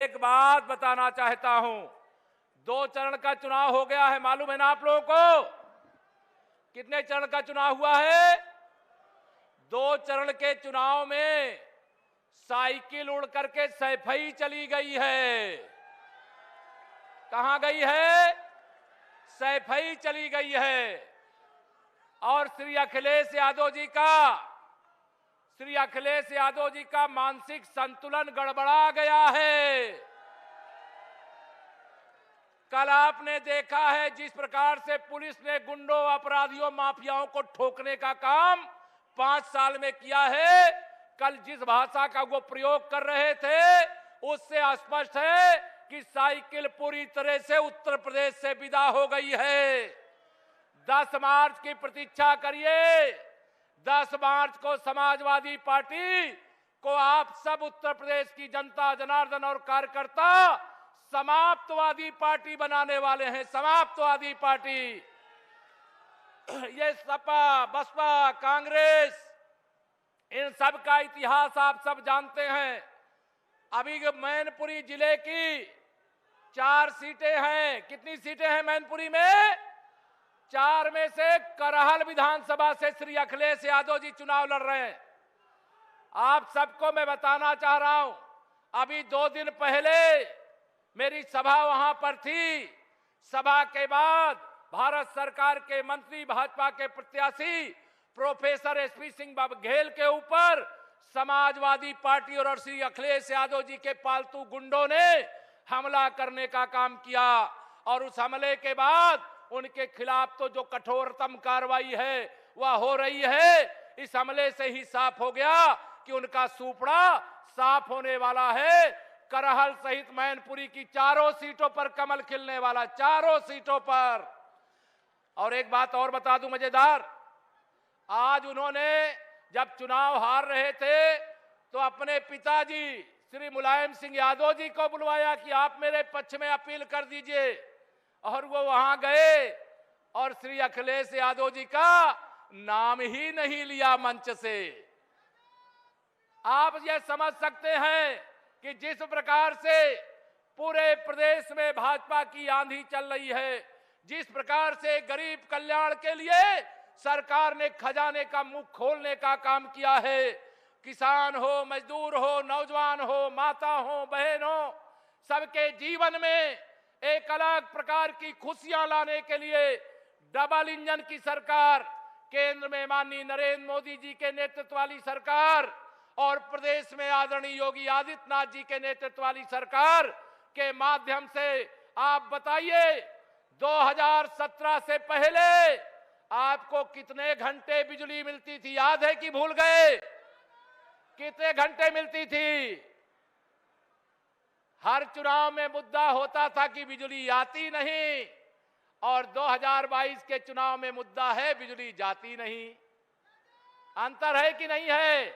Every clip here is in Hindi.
एक बात बताना चाहता हूं, 2 चरण का चुनाव हो गया है, मालूम है ना आप लोगों को? कितने चरण का चुनाव हुआ है? 2 चरण के चुनाव में साइकिल उड़ करके सैफई चली गई है। कहां गई है? सैफई चली गई है। और श्री अखिलेश यादव जी का मानसिक संतुलन गड़बड़ा गया है। कल आपने देखा है जिस प्रकार से पुलिस ने गुंडों, अपराधियों, माफियाओं को ठोकने का काम 5 साल में किया है। कल जिस भाषा का वो प्रयोग कर रहे थे उससे स्पष्ट है कि साइकिल पूरी तरह से उत्तर प्रदेश से विदा हो गई है। 10 मार्च की प्रतीक्षा करिए। 10 मार्च को समाजवादी पार्टी को आप सब उत्तर प्रदेश की जनता, जनार्दन और कार्यकर्ता समाप्तवादी पार्टी बनाने वाले हैं। समाप्तवादी पार्टी। ये सपा, बसपा, कांग्रेस, इन सब का इतिहास आप सब जानते हैं। अभी मैनपुरी जिले की 4 सीटें हैं। कितनी सीटें हैं मैनपुरी में? 4 में से करहल विधानसभा से श्री अखिलेश यादव जी चुनाव लड़ रहे हैं। आप सबको मैं बताना चाह रहा हूं, अभी 2 दिन पहले मेरी सभा वहां पर थी। सभा के बाद भारत सरकार के मंत्री, भाजपा के प्रत्याशी प्रोफेसर एसपी सिंह बघेल के ऊपर समाजवादी पार्टी और श्री अखिलेश यादव जी के पालतू गुंडों ने हमला करने का काम किया। और उस हमले के बाद उनके खिलाफ तो जो कठोरतम कार्रवाई है वह हो रही है। इस हमले से ही साफ हो गया कि उनका सूपड़ा साफ होने वाला है। करहल सहित मैनपुरी की 4 सीटों पर कमल खिलने वाला, 4 सीटों पर। और एक बात और बता दूं मजेदार, आज उन्होंने जब चुनाव हार रहे थे तो अपने पिताजी श्री मुलायम सिंह यादव जी को बुलवाया कि आप मेरे पक्ष में अपील कर दीजिए। और वो वहां गए और श्री अखिलेश यादव जी का नाम ही नहीं लिया मंच से। आप ये समझ सकते हैं कि जिस प्रकार से पूरे प्रदेश में भाजपा की आंधी चल रही है, जिस प्रकार से गरीब कल्याण के लिए सरकार ने खजाने का मुंह खोलने का काम किया है, किसान हो, मजदूर हो, नौजवान हो, माता हो, बहन हो, सबके जीवन में एक अलग प्रकार की खुशियां लाने के लिए डबल इंजन की सरकार, केंद्र में माननीय नरेंद्र मोदी जी के नेतृत्व वाली सरकार और प्रदेश में आदरणीय योगी आदित्यनाथ जी के नेतृत्व वाली सरकार के माध्यम से आप बताइए 2017 से पहले आपको कितने घंटे बिजली मिलती थी? याद है कि भूल गए? कितने घंटे मिलती थी? हर चुनाव में मुद्दा होता था कि बिजली आती नहीं, और 2022 के चुनाव में मुद्दा है बिजली जाती नहीं। अंतर है कि नहीं है?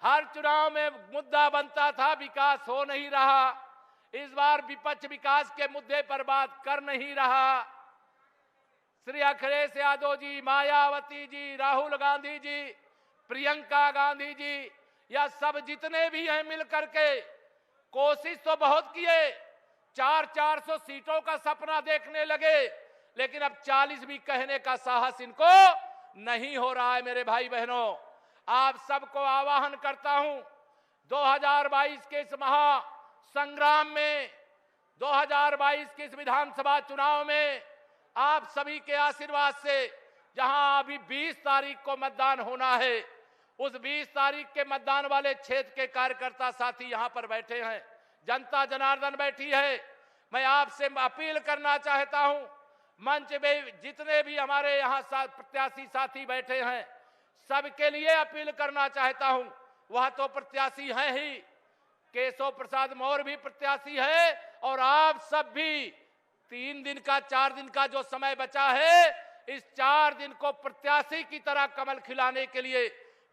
हर चुनाव में मुद्दा बनता था विकास हो नहीं रहा। इस बार विपक्ष विकास के मुद्दे पर बात कर नहीं रहा। श्री अखिलेश यादव जी, मायावती जी, राहुल गांधी जी, प्रियंका गांधी जी, या सब जितने भी हैं मिलकर के कोशिश तो बहुत किए, 400 सीटों का सपना देखने लगे, लेकिन अब 40 भी कहने का साहस इनको नहीं हो रहा है। मेरे भाई बहनों, आप सबको आह्वान करता हूं, 2022 के इस महासंग्राम में, 2022 के इस विधानसभा चुनाव में आप सभी के आशीर्वाद से जहां अभी 20 तारीख को मतदान होना है, उस 20 तारीख के मतदान वाले क्षेत्र के कार्यकर्ता साथी यहां पर बैठे हैं, जनता जनार्दन बैठी है। मैं आपसे अपील करना चाहता हूं, मंच में जितने भी हमारे यहां प्रत्याशी साथी बैठे हैं सबके लिए अपील करना चाहता हूं। वह तो प्रत्याशी हैं ही, केशव प्रसाद मौर्य भी प्रत्याशी है, और आप सब भी 3 दिन का, 4 दिन का जो समय बचा है, इस 4 दिन को प्रत्याशी की तरह कमल खिलाने के लिए,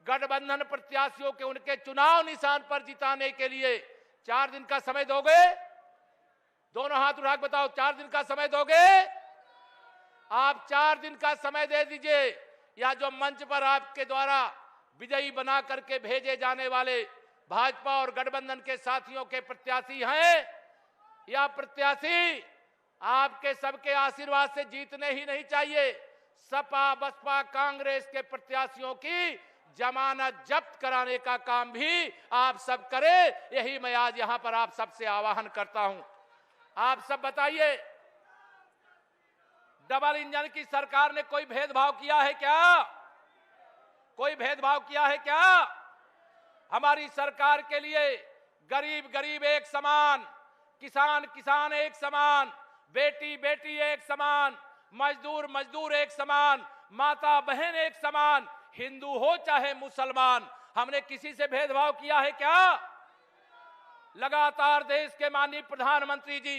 गठबंधन प्रत्याशियों के उनके चुनाव निशान पर जिताने के लिए 4 दिन का समय दोगे? दोनों हाथ उठा के बताओ, 4 दिन का समय दोगे? आप 4 दिन का समय दे दीजिए, या जो मंच पर आपके द्वारा विजयी बना करके भेजे जाने वाले भाजपा और गठबंधन के साथियों के प्रत्याशी हैं, या प्रत्याशी आपके सबके आशीर्वाद से जीतने ही नहीं चाहिए, सपा बसपा कांग्रेस के प्रत्याशियों की जमानत जब्त कराने का काम भी आप सब करें, यही मैं आज यहां पर आप सबसे आह्वान करता हूं। आप सब बताइए, डबल इंजन की सरकार ने कोई भेदभाव किया है क्या? कोई भेदभाव किया है क्या? हमारी सरकार के लिए गरीब गरीब एक समान, किसान किसान एक समान, बेटी बेटी एक समान, मजदूर मजदूर एक समान, माता बहन एक समान, हिंदू हो चाहे मुसलमान, हमने किसी से भेदभाव किया है क्या? लगातार देश के माननीय प्रधानमंत्री जी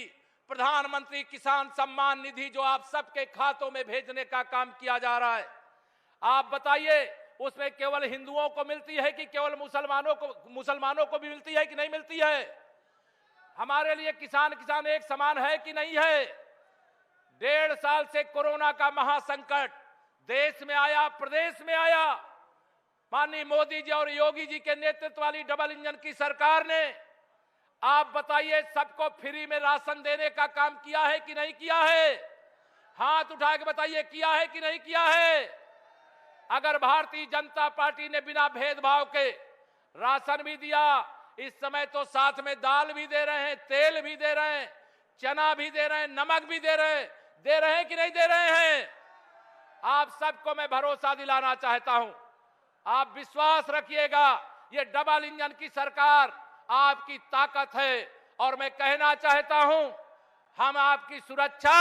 प्रधानमंत्री किसान सम्मान निधि जो आप सबके खातों में भेजने का काम किया जा रहा है, आप बताइए उसमें केवल हिंदुओं को मिलती है कि केवल मुसलमानों को भी मिलती है कि नहीं मिलती है? हमारे लिए किसान किसान एक समान है कि नहीं है? 1.5 साल से कोरोना का महासंकट देश में आया, प्रदेश में आया, माननीय मोदी जी और योगी जी के नेतृत्व वाली डबल इंजन की सरकार ने, आप बताइए, सबको फ्री में राशन देने का काम किया है कि नहीं किया है? हाथ उठा के बताइए, किया है कि नहीं किया है? अगर भारतीय जनता पार्टी ने बिना भेदभाव के राशन भी दिया, इस समय तो साथ में दाल भी दे रहे हैं, तेल भी दे रहे हैं, चना भी दे रहे हैं, नमक भी दे रहे हैं कि नहीं दे रहे हैं? आप सबको मैं भरोसा दिलाना चाहता हूं, आप विश्वास रखिएगा, ये डबल इंजन की सरकार आपकी ताकत है, और मैं कहना चाहता हूं, हम आपकी सुरक्षा,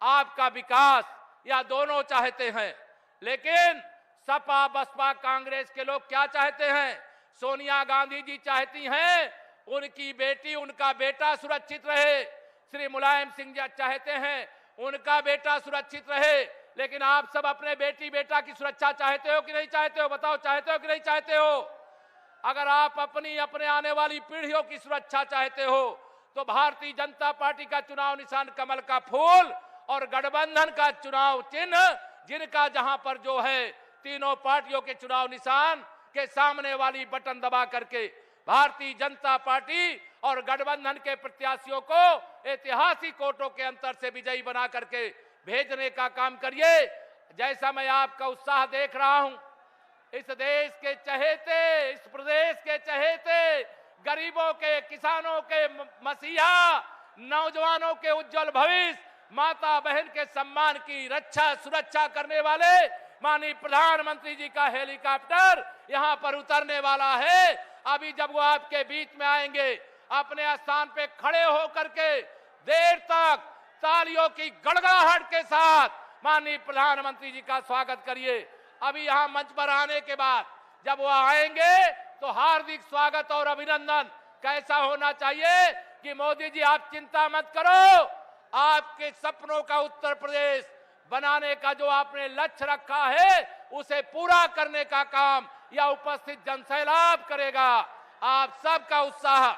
आपका विकास, या दोनों चाहते हैं। लेकिन सपा बसपा कांग्रेस के लोग क्या चाहते हैं? सोनिया गांधी जी चाहती हैं उनकी बेटी उनका बेटा सुरक्षित रहे, श्री मुलायम सिंह जी चाहते हैं उनका बेटा सुरक्षित रहे, लेकिन आप सब अपने बेटी बेटा की सुरक्षा चाहते हो कि नहीं चाहते हो? बताओ, चाहते हो कि नहीं चाहते हो? अगर आप अपने आने वाली पीढ़ियों की सुरक्षा चाहते हो तो भारतीय जनता पार्टी का चुनाव निशान कमल का फूल और गठबंधन का चुनाव चिन्ह, जिनका जहां पर जो है तीनों पार्टियों के चुनाव निशान के सामने वाली बटन दबा करके भारतीय जनता पार्टी और गठबंधन के प्रत्याशियों को ऐतिहासिक वोटों के अंतर से विजयी बना करके भेजने का काम करिए। जैसा मैं आपका उत्साह देख रहा हूं, इस देश के चहेते, इस प्रदेश के चहेते, गरीबों के, किसानों के मसीहा, नौजवानों के उज्जवल भविष्य, माता बहन के सम्मान की रक्षा सुरक्षा करने वाले माननीय प्रधानमंत्री जी का हेलीकॉप्टर यहां पर उतरने वाला है। अभी जब वो आपके बीच में आएंगे, अपने स्थान पे खड़े होकर के देर तक तालियों की गड़गड़ाहट के साथ माननीय प्रधानमंत्री जी का स्वागत करिए। अभी यहां मंच पर आने के बाद जब वो आएंगे तो हार्दिक स्वागत और अभिनंदन कैसा होना चाहिए कि मोदी जी आप चिंता मत करो, आपके सपनों का उत्तर प्रदेश बनाने का जो आपने लक्ष्य रखा है उसे पूरा करने का काम यह उपस्थित जनसैलाब करेगा। आप सबका उत्साह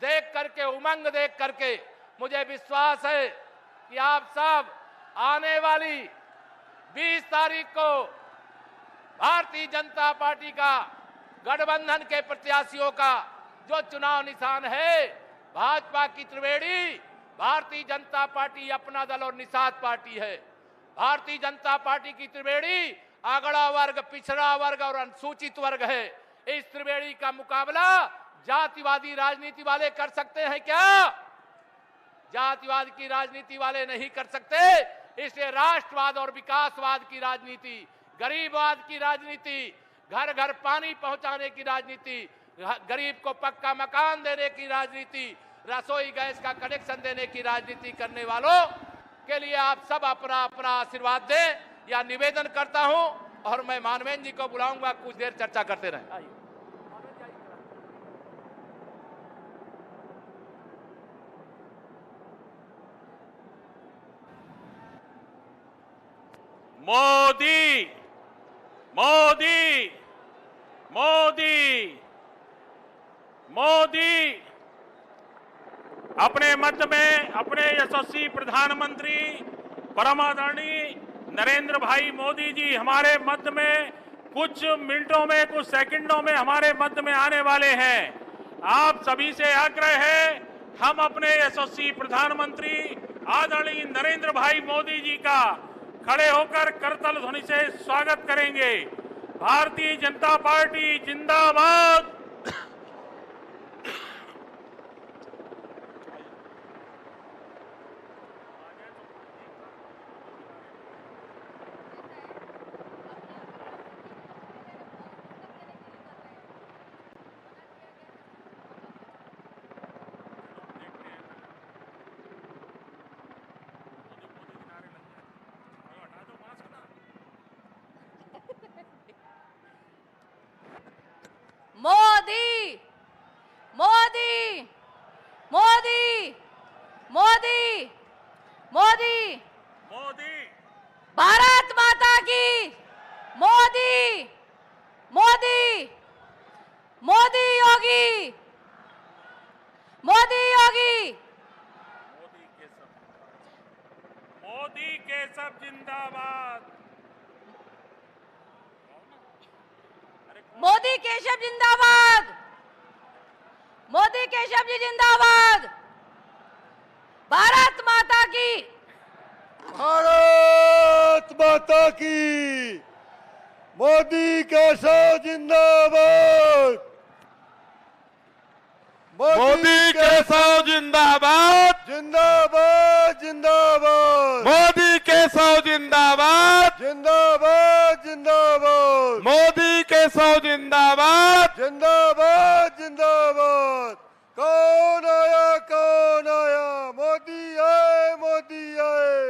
देख करके, उमंग देख करके मुझे विश्वास है कि आप सब आने वाली 20 तारीख को भारतीय जनता पार्टी का, गठबंधन के प्रत्याशियों का जो चुनाव निशान है, भाजपा की त्रिवेणी, भारतीय जनता पार्टी अपना दल और निषाद पार्टी है। भारतीय जनता पार्टी की त्रिवेणी अगड़ा वर्ग, पिछड़ा वर्ग और अनुसूचित वर्ग है। इस त्रिवेणी का मुकाबला जातिवादी राजनीति वाले कर सकते हैं क्या? जातिवाद की राजनीति वाले नहीं कर सकते। इसलिए राष्ट्रवाद और विकासवाद की राजनीति, गरीबवाद की राजनीति, घर घर पानी पहुंचाने की राजनीति, गरीब को पक्का मकान देने की राजनीति, रसोई गैस का कनेक्शन देने की राजनीति करने वालों के लिए आप सब अपना अपना आशीर्वाद दें, या निवेदन करता हूं। और मैं मानवेंद्र जी को बुलाऊंगा, कुछ देर चर्चा करते रहें। मोदी मोदी मोदी मोदी अपने मध्य में अपने यशस्वी प्रधानमंत्री परम आदरणीय नरेंद्र भाई मोदी जी हमारे मध्य में कुछ मिनटों में, कुछ सेकंडों में हमारे मध्य में आने वाले हैं। आप सभी से आग्रह है, हम अपने यशस्वी प्रधानमंत्री आदरणीय नरेंद्र भाई मोदी जी का खड़े होकर करतल ध्वनि से स्वागत करेंगे। भारतीय जनता पार्टी जिंदाबाद। मोदी मोदी मोदी मोदी मोदी मोदी भारत माता की मोदी मोदी मोदी योगी मोदी योगी मोदी के सब जिंदाबाद। मोदी केशव जिंदाबाद मोदी केशव जी जिंदाबाद। भारत माता की भारत माता की मोदी केशव जिंदाबाद। मोदी केशव जिंदाबाद। जिंदाबाद जिंदाबाद। मोदी केशव जिंदाबाद। जिंदाबाद जिंदाबाद। मोदी केशव जिंदाबाद। जिंदाबाद जिंदाबाद। कौन आया कौन आया? मोदी आए मोदी आए।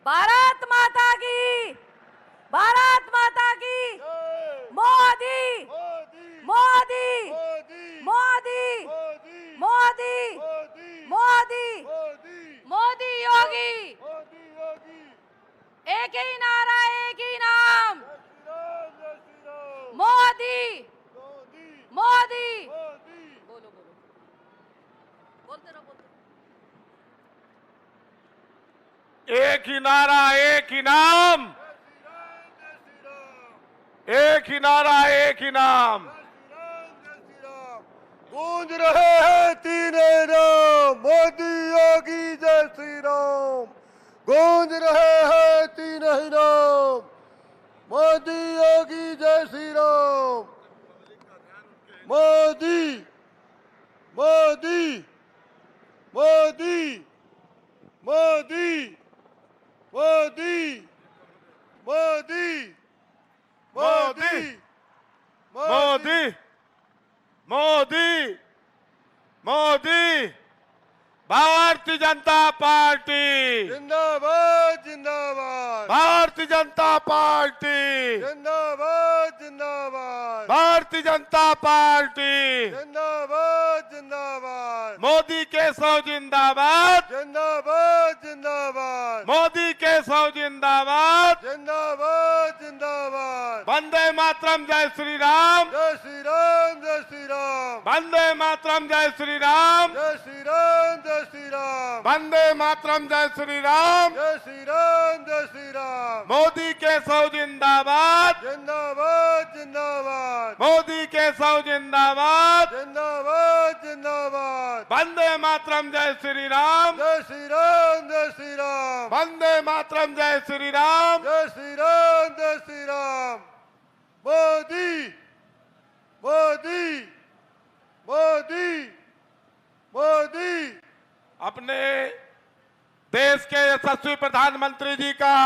भारत माता की भारत माता की मोदी मोदी मोदी मोदी मोदी मोदी मोदी मोदी मोदी मोदी मोदी योगी। मोदी योगी। एक ही नारा एक ही नाम जय श्री राम जय श्री राम। मोदी मोदी मोदी। मोदी। बोलो बोलो बोलते रहो बोलते रहो। एक ही नारा एक ही नाम। जय श्री राम। एक ही नारा एक ही नाम। जय श्री राम। गूंज रहे हैं तीनों नाम। मोदी योगी जय श्री राम। गूंज रहे हैं तीनों ही नाम। मोदी योगी जय श्री राम। मोदी मोदी मोदी मोदी मोदी मोदी मोदी मोदी मोदी मोदी भारतीय जनता पार्टी। जिंदाबाद जिंदाबाद। भारतीय जनता पार्टी। जिंदाबाद जिंदाबाद। भारतीय जनता पार्टी। जिंदाबाद जिंदाबाद। मोदी केशव जिंदाबाद। जिंदाबाद जिंदाबाद। मोदी केशव जिंदाबाद। जिंदाबाद जिंदाबाद। वंदे मातरम जय श्री राम। जय श्री राम जय श्री राम। वंदे मातरम जय श्री राम। जय श्री राम जय श्री राम। वंदे मातरम जय श्री राम। जय श्री राम जय श्री राम। मोदी केशव जिंदाबाद। जिंदाबाद जिंदाबाद। मोदी केशव जिंदाबाद। जिंदाबाद जिंदाबाद। वंदे मातरम जय श्री राम। जय श्री राम जय श्री राम। वंदे मातरम जय श्री राम। जय श्री राम जय श्री राम। मोदी मोदी मोदी मोदी। अपने देश के यशस्वी प्रधानमंत्री जी का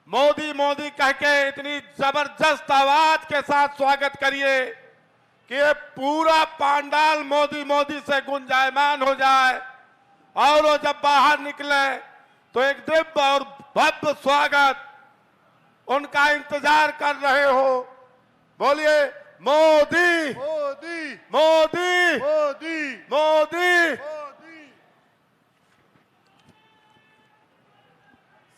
मोदी मोदी कह के इतनी जबरदस्त आवाज के साथ स्वागत करिए कि ये पूरा पांडाल मोदी मोदी से गुंजायमान हो जाए और वो जब बाहर निकले तो एक दिव्य और भव्य स्वागत उनका इंतजार कर रहे हो। बोलिए मोदी मोदी मोदी मोदी मोदी। मोदी।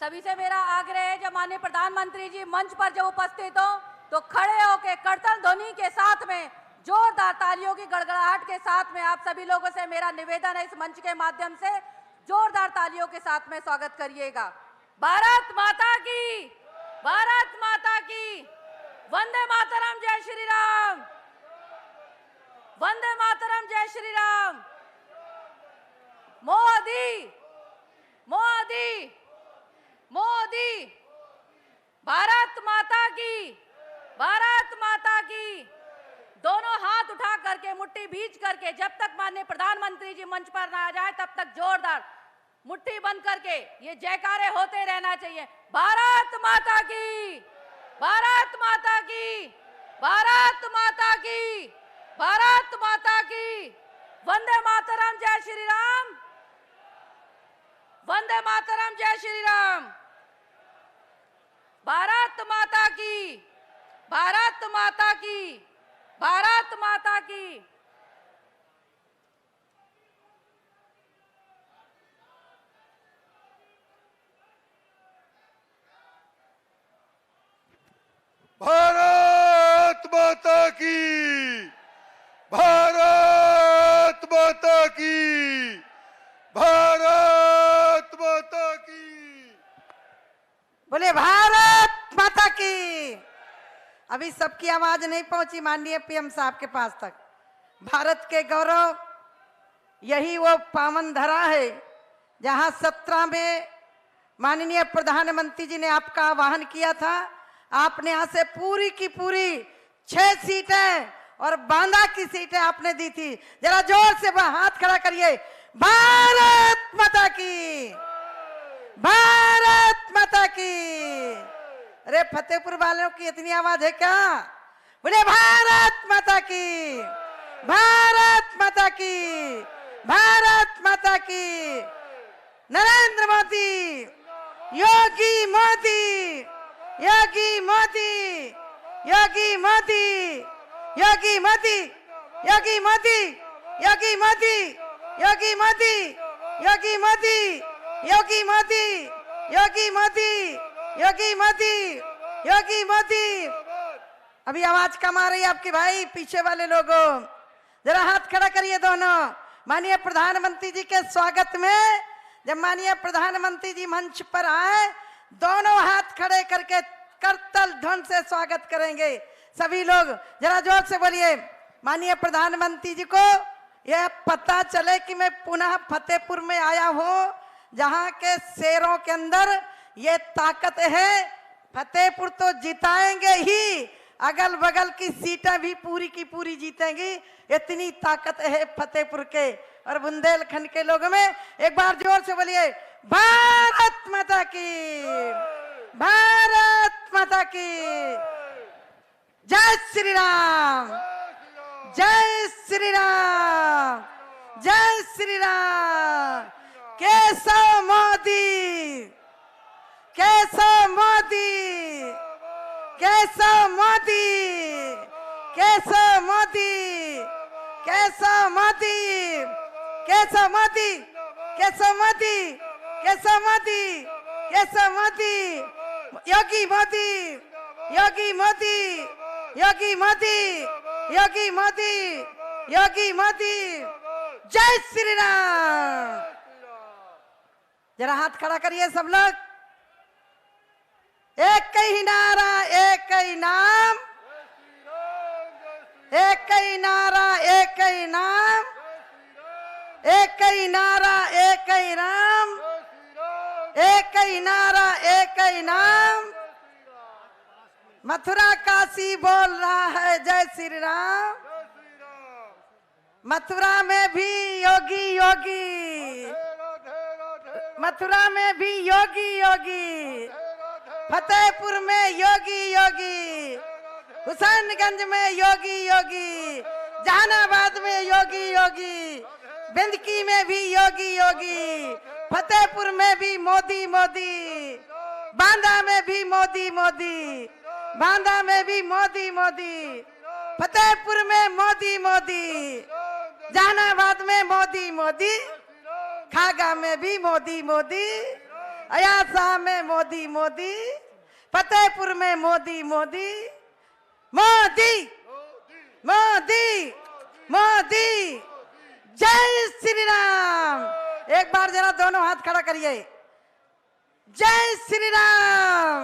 सभी से मेरा आग्रह है, जब माननीय प्रधानमंत्री जी मंच पर जब उपस्थित हो तो खड़े होकर करतल ध्वनि के साथ में जोरदार तालियों की गड़गड़ाहट के साथ में आप सभी लोगों से मेरा निवेदन है, इस मंच के माध्यम से जोरदार तालियों के साथ में स्वागत करिएगा। भारत माता की भारत माता की। वंदे मातरम, जय श्री राम। वंदे मातरम, जय श्री राम। मोदी मोदी मोदी। भारत माता की, भारत माता की। दोनों हाथ उठा करके, मुट्ठी भींच करके, जब तक माननीय प्रधानमंत्री जी मंच पर ना आ जाए तब तक जोरदार मुट्ठी बंद करके ये जयकारे होते रहना चाहिए। भारत माता की, भारत माता की, भारत माता की, भारत माता की। वंदे मातरम, जय श्री राम। वंदे मातरम, जय श्री राम। भारत माता की, भारत माता की, भारत माता की। भारत माता की, भारत माता की, भारत माता की। बोले भारत माता की। अभी सबकी आवाज नहीं पहुंची माननीय पीएम साहब के पास तक। भारत के गौरव, यही वो पावन धरा है जहां 17 में माननीय प्रधानमंत्री जी ने आपका आह्वान किया था। आपने यहां से पूरी की पूरी 6 सीटें और बांदा की सीटें आपने दी थी। जरा जोर से हाथ खड़ा करिए। भारत माता की, भारत माता की। अरे फतेहपुर वालों की इतनी आवाज है क्या? बोले भारत माता की, भारत माता की, भारत माता की। नरेंद्र मोदी, योगी मोदी, योगी मोदी, योगी मोदी, योगी मोदी, योगी मोदी, योगी मोदी, योगी मोदी, योगी मोदी, योगी मोदी, योगी मोदी, योगी मोदी, योगी मोदी। अभी आवाज कम आ रही है आपकी भाई, पीछे वाले लोगों जरा हाथ खड़ा करिए दोनों। माननीय प्रधानमंत्री जी के स्वागत में जब माननीय प्रधानमंत्री जी मंच पर आए, दोनों हाथ खड़े करके करतल ध्वनि से स्वागत करेंगे सभी लोग। जरा जोर से बोलिए। माननीय प्रधानमंत्री जी को यह पता चले कि मैं पुनः फतेहपुर में आया हूं, जहां के शेरों के अंदर ये ताकत है। फतेहपुर तो जिताएंगे ही, अगल बगल की सीटें भी पूरी की पूरी जीतेंगी। इतनी ताकत है फतेहपुर के और बुंदेलखंड के लोगों में। एक बार जोर से बोलिए भारत माता की, भारत माता की। जय श्री राम, जय श्री राम, जय श्री राम। केशव मोदी, केशव मोदी, केशव मोदी, केशव मोदी, केशव मोदी, केशव मोदी, केशव मोदी, केशव मोदी, केशव मोदी। योगी मोदी, योगी मोदी, योगी मोदी, योगी मोदी, योगी मोदी। जय श्री राम। जरा हाथ खड़ा करिए सब लोग। एक ही नारा, एक ही नाम, एक ही नारा, एक ही नाम, एक ही नारा, एक ही नाम, एक ही नारा, एक ही नाम। मथुरा काशी बोल रहा है जय श्री राम। मथुरा में भी योगी योगी, मथुरा में भी योगी योगी, फतेहपुर में योगी योगी, हुसैनगंज में योगी योगी, जहानाबाद में योगी योगी, बिंदकी में भी योगी योगी, फतेहपुर में भी मोदी मोदी, बांदा में भी मोदी मोदी, बांदा में भी मोदी मोदी, फतेहपुर में मोदी मोदी, जहानाबाद में मोदी मोदी, खागा में भी मोदी मोदी, अयासा में मोदी मोदी, फतेहपुर में मोदी मोदी, मोदी मोदी मोदी। जय श्री राम। एक बार जरा दोनों हाथ खड़ा करिए। जय श्री राम,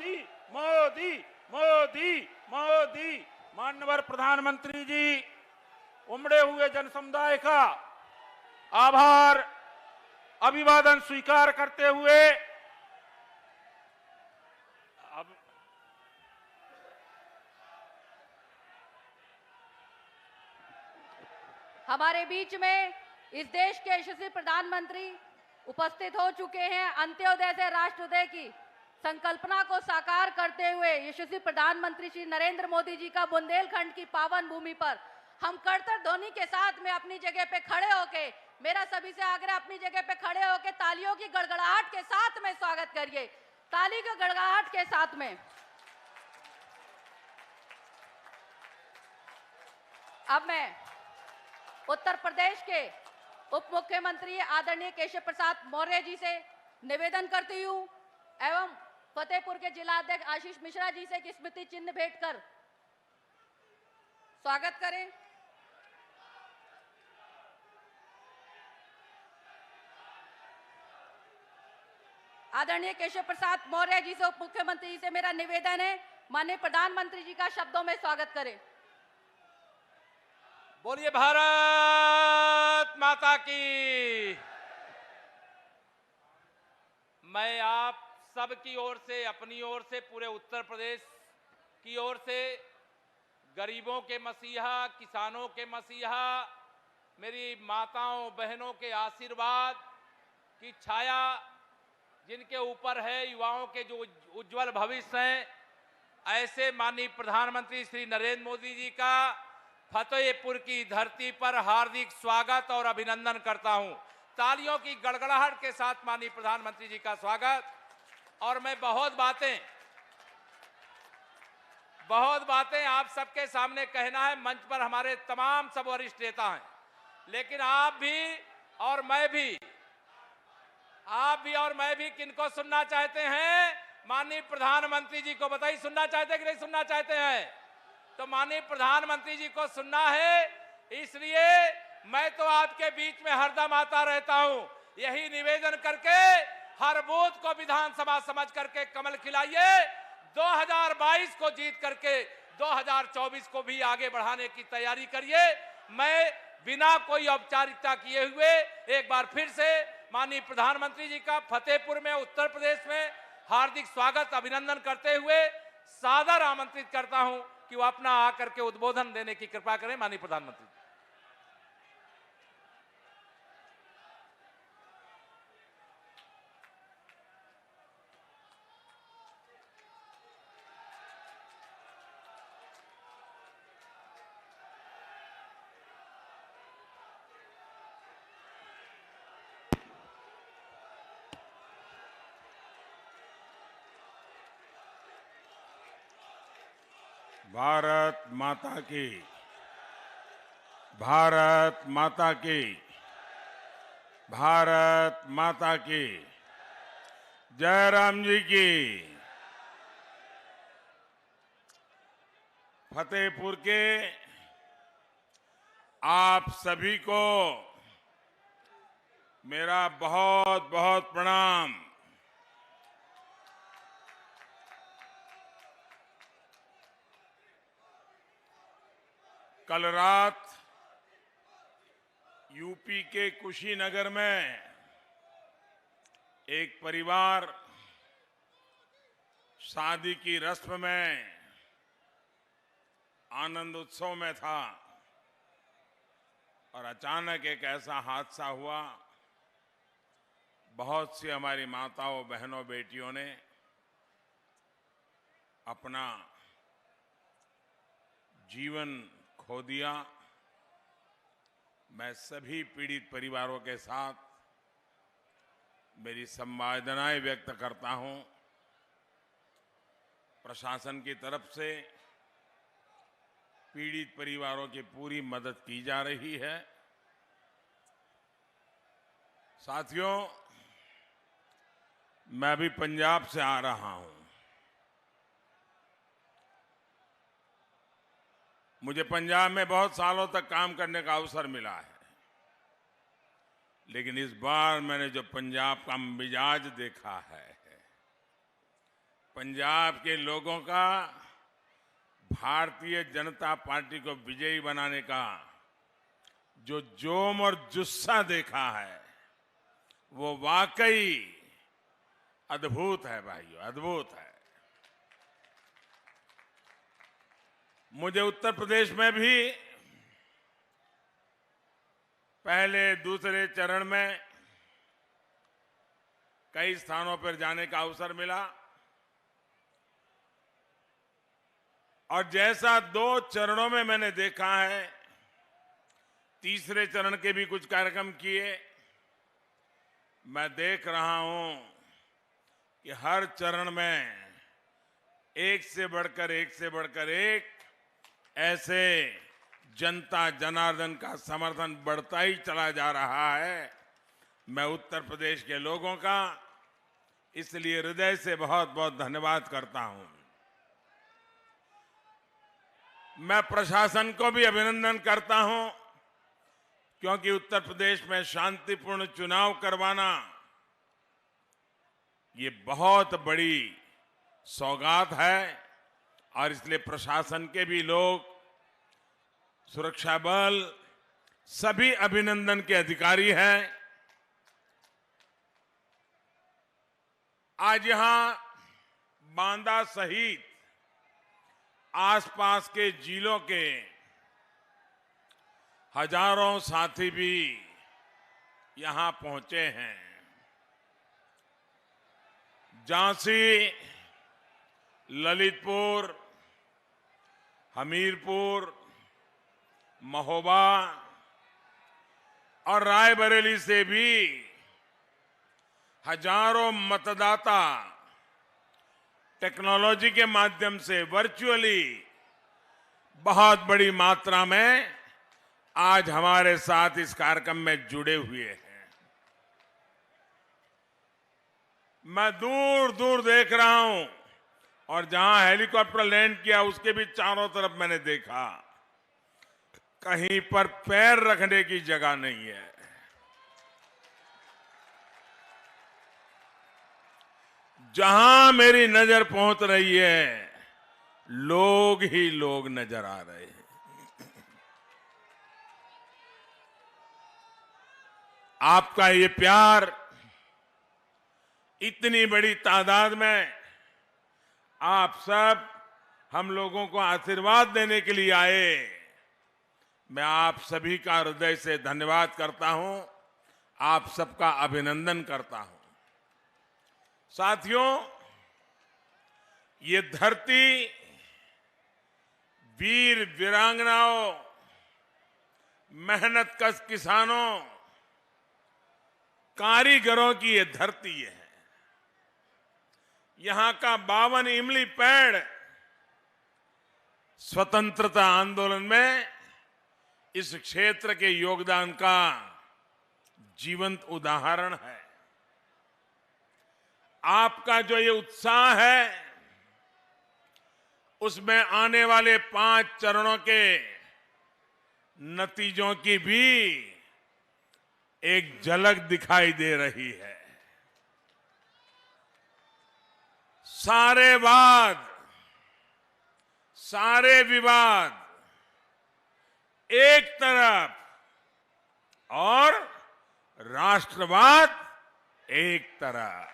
मोदी मोदी मोदी मोदी। माननीय प्रधानमंत्री जी, उमड़े हुए जन समुदाय का आभार अभिवादन स्वीकार करते हुए अब हमारे बीच में इस देश के यशस्वी प्रधानमंत्री उपस्थित हो चुके हैं। अंत्योदय से राष्ट्रोदय की संकल्पना को साकार करते हुए यशस्वी प्रधानमंत्री श्री नरेंद्र मोदी जी का बुंदेलखंड की पावन भूमि पर हम करतल ध्वनि के साथ में अपनी जगह पे खड़े होके, मेरा सभी से आग्रह, अपनी जगह पे खड़े होके तालियों की गड़गड़ाहट के साथ में स्वागत करिए। ताली की गड़गड़ाहट के साथ में। अब मैं उत्तर प्रदेश के उप मुख्यमंत्री आदरणीय केशव प्रसाद मौर्य जी से निवेदन करती हूं एवं फतेहपुर के जिला अध्यक्ष आशीष मिश्रा जी से कि स्मृति चिन्ह भेंट कर स्वागत करें। आदरणीय केशव प्रसाद मौर्य जी से उप मुख्यमंत्री जी से मेरा निवेदन है, माननीय प्रधानमंत्री जी का शब्दों में स्वागत करें। बोलिए भारत माता की। मैं आप सब की ओर से, अपनी ओर से, पूरे उत्तर प्रदेश की ओर से गरीबों के मसीहा, किसानों के मसीहा, मेरी माताओं बहनों के आशीर्वाद की छाया जिनके ऊपर है, युवाओं के जो उज्जवल भविष्य हैं, ऐसे माननीय प्रधानमंत्री श्री नरेंद्र मोदी जी का फतेहपुर की धरती पर हार्दिक स्वागत और अभिनंदन करता हूं। तालियों की गड़गड़ाहट के साथ माननीय प्रधानमंत्री जी का स्वागत। और मैं बहुत बातें आप सबके सामने कहना है। मंच पर हमारे तमाम सब वरिष्ठ नेता हैं, लेकिन आप भी और मैं भी किनको सुनना चाहते हैं? माननीय प्रधानमंत्री जी को बताइए, सुनना चाहते हैं कि नहीं सुनना चाहते हैं? तो माननीय प्रधानमंत्री जी को सुनना है, इसलिए मैं तो आपके बीच में हरदम आता रहता हूं। यही निवेदन करके हर बूथ को विधानसभा समझ करके कमल खिलाइए। 2022 को जीत करके 2024 को भी आगे बढ़ाने की तैयारी करिए। मैं बिना कोई औपचारिकता किए हुए एक बार फिर से माननीय प्रधानमंत्री जी का फतेहपुर में, उत्तर प्रदेश में हार्दिक स्वागत अभिनंदन करते हुए सादर आमंत्रित करता हूं कि वो अपना आकर के उद्बोधन देने की कृपा करें। माननीय प्रधानमंत्री। भारत माता की, भारत माता की, भारत माता की। जय राम जी की। फतेहपुर के आप सभी को मेरा बहुत बहुत प्रणाम। कल रात यूपी के कुशीनगर में एक परिवार शादी की रस्म में आनंद उत्सव में था और अचानक एक ऐसा हादसा हुआ। बहुत सी हमारी माताओं, बहनों, बेटियों ने अपना जीवन खो दिया। मैं सभी पीड़ित परिवारों के साथ मेरी संवेदनाएं व्यक्त करता हूं। प्रशासन की तरफ से पीड़ित परिवारों की पूरी मदद की जा रही है। साथियों, मैं अभी पंजाब से आ रहा हूं। मुझे पंजाब में बहुत सालों तक काम करने का अवसर मिला है, लेकिन इस बार मैंने जो पंजाब का मिजाज देखा है, पंजाब के लोगों का भारतीय जनता पार्टी को विजयी बनाने का जो जोम और जुस्सा देखा है वो वाकई अद्भुत है भाइयों, अद्भुत है। मुझे उत्तर प्रदेश में भी पहले दूसरे चरण में कई स्थानों पर जाने का अवसर मिला और जैसा 2 चरणों में मैंने देखा है, तीसरे चरण के भी कुछ कार्यक्रम किए। मैं देख रहा हूं कि हर चरण में एक से बढ़कर एक ऐसे जनता जनार्दन का समर्थन बढ़ता ही चला जा रहा है। मैं उत्तर प्रदेश के लोगों का इसलिए हृदय से बहुत बहुत धन्यवाद करता हूं। मैं प्रशासन को भी अभिनंदन करता हूं क्योंकि उत्तर प्रदेश में शांतिपूर्ण चुनाव करवाना ये बहुत बड़ी सौगात है और इसलिए प्रशासन के भी लोग, सुरक्षा बल, सभी अभिनंदन के अधिकारी हैं। आज यहां बांदा सहित आसपास के जिलों के हजारों साथी भी यहां पहुंचे हैं। झांसी, ललितपुर, हमीरपुर, महोबा और रायबरेली से भी हजारों मतदाता टेक्नोलॉजी के माध्यम से वर्चुअली बहुत बड़ी मात्रा में आज हमारे साथ इस कार्यक्रम में जुड़े हुए हैं। मैं दूर दूर देख रहा हूं और जहां हेलीकॉप्टर लैंड किया उसके भी चारों तरफ मैंने देखा, कहीं पर पैर रखने की जगह नहीं है। जहां मेरी नजर पहुंच रही है, लोग ही लोग नजर आ रहे हैं। आपका ये प्यार, इतनी बड़ी तादाद में आप सब हम लोगों को आशीर्वाद देने के लिए आए, मैं आप सभी का हृदय से धन्यवाद करता हूं, आप सबका अभिनंदन करता हूं। साथियों, ये धरती वीर वीरांगनाओं, मेहनतकश किसानों, कारीगरों की ये धरती है। यहां का 52 इमली पेड़ स्वतंत्रता आंदोलन में इस क्षेत्र के योगदान का जीवंत उदाहरण है। आपका जो ये उत्साह है, उसमें आने वाले 5 चरणों के नतीजों की भी एक झलक दिखाई दे रही है। सारे वाद, सारे विवाद एक तरफ और राष्ट्रवाद एक तरफ।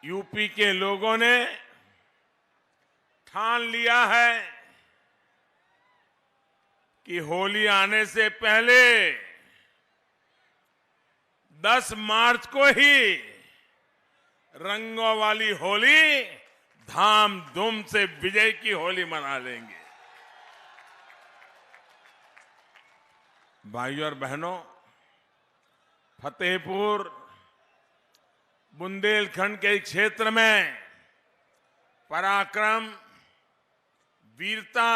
यूपी के लोगों ने ठान लिया है कि होली आने से पहले 10 मार्च को ही रंगों वाली होली धामधूम से विजय की होली मना लेंगे। भाइयों और बहनों, फतेहपुर बुंदेलखंड के क्षेत्र में पराक्रम, वीरता,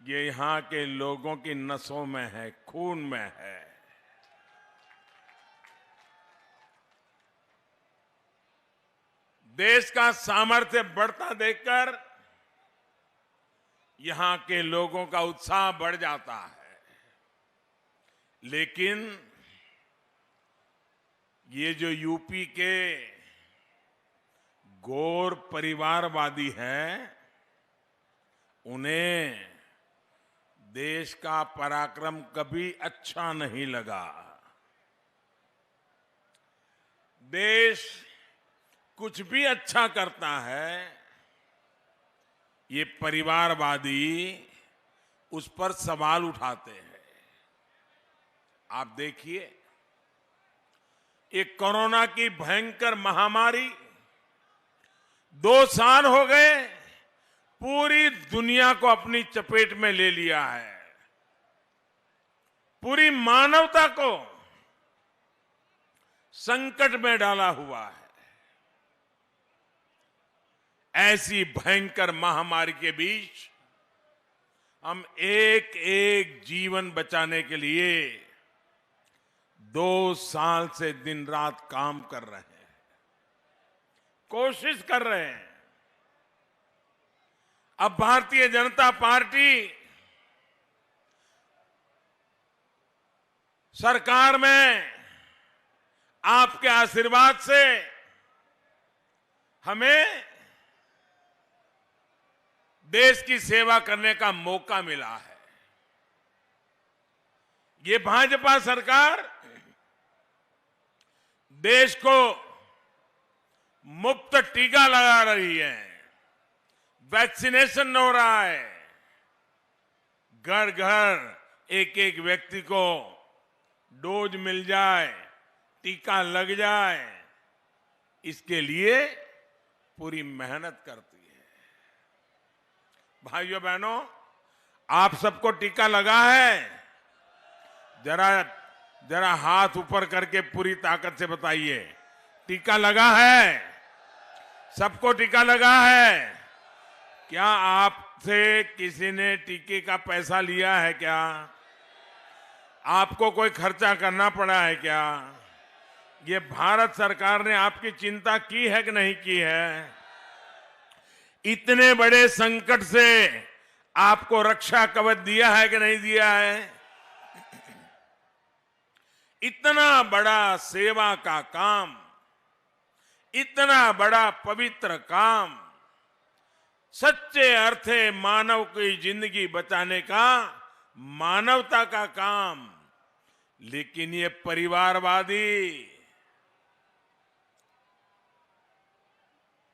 ये यहां के लोगों की नसों में है, खून में है। देश का सामर्थ्य बढ़ता देखकर यहां के लोगों का उत्साह बढ़ जाता है, लेकिन ये जो यूपी के गौर परिवारवादी हैं, उन्हें देश का पराक्रम कभी अच्छा नहीं लगा। देश कुछ भी अच्छा करता है, ये परिवारवादी उस पर सवाल उठाते हैं। आप देखिए, एक कोरोना की भयंकर महामारी 2 साल हो गए, पूरी दुनिया को अपनी चपेट में ले लिया है, पूरी मानवता को संकट में डाला हुआ है। ऐसी भयंकर महामारी के बीच हम एक एक जीवन बचाने के लिए 2 साल से दिन रात काम कर रहे हैं, कोशिश कर रहे हैं। अब भारतीय जनता पार्टी सरकार में आपके आशीर्वाद से हमें देश की सेवा करने का मौका मिला है। ये भाजपा सरकार देश को मुफ्त टीका लगा रही है, वैक्सीनेशन हो रहा है, घर घर एक एक व्यक्ति को डोज मिल जाए, टीका लग जाए, इसके लिए पूरी मेहनत करती है। भाइयों बहनों, आप सबको टीका लगा है? जरा हाथ ऊपर करके पूरी ताकत से बताइए, टीका लगा है? सबको टीका लगा है? क्या आपसे किसी ने टीके का पैसा लिया है क्या? आपको कोई खर्चा करना पड़ा है क्या? ये भारत सरकार ने आपकी चिंता की है कि नहीं की है? इतने बड़े संकट से आपको रक्षा कवच दिया है कि नहीं दिया है? इतना बड़ा सेवा का काम, इतना बड़ा पवित्र काम, सच्चे अर्थे मानव की जिंदगी बचाने का, मानवता का काम, लेकिन ये परिवारवादी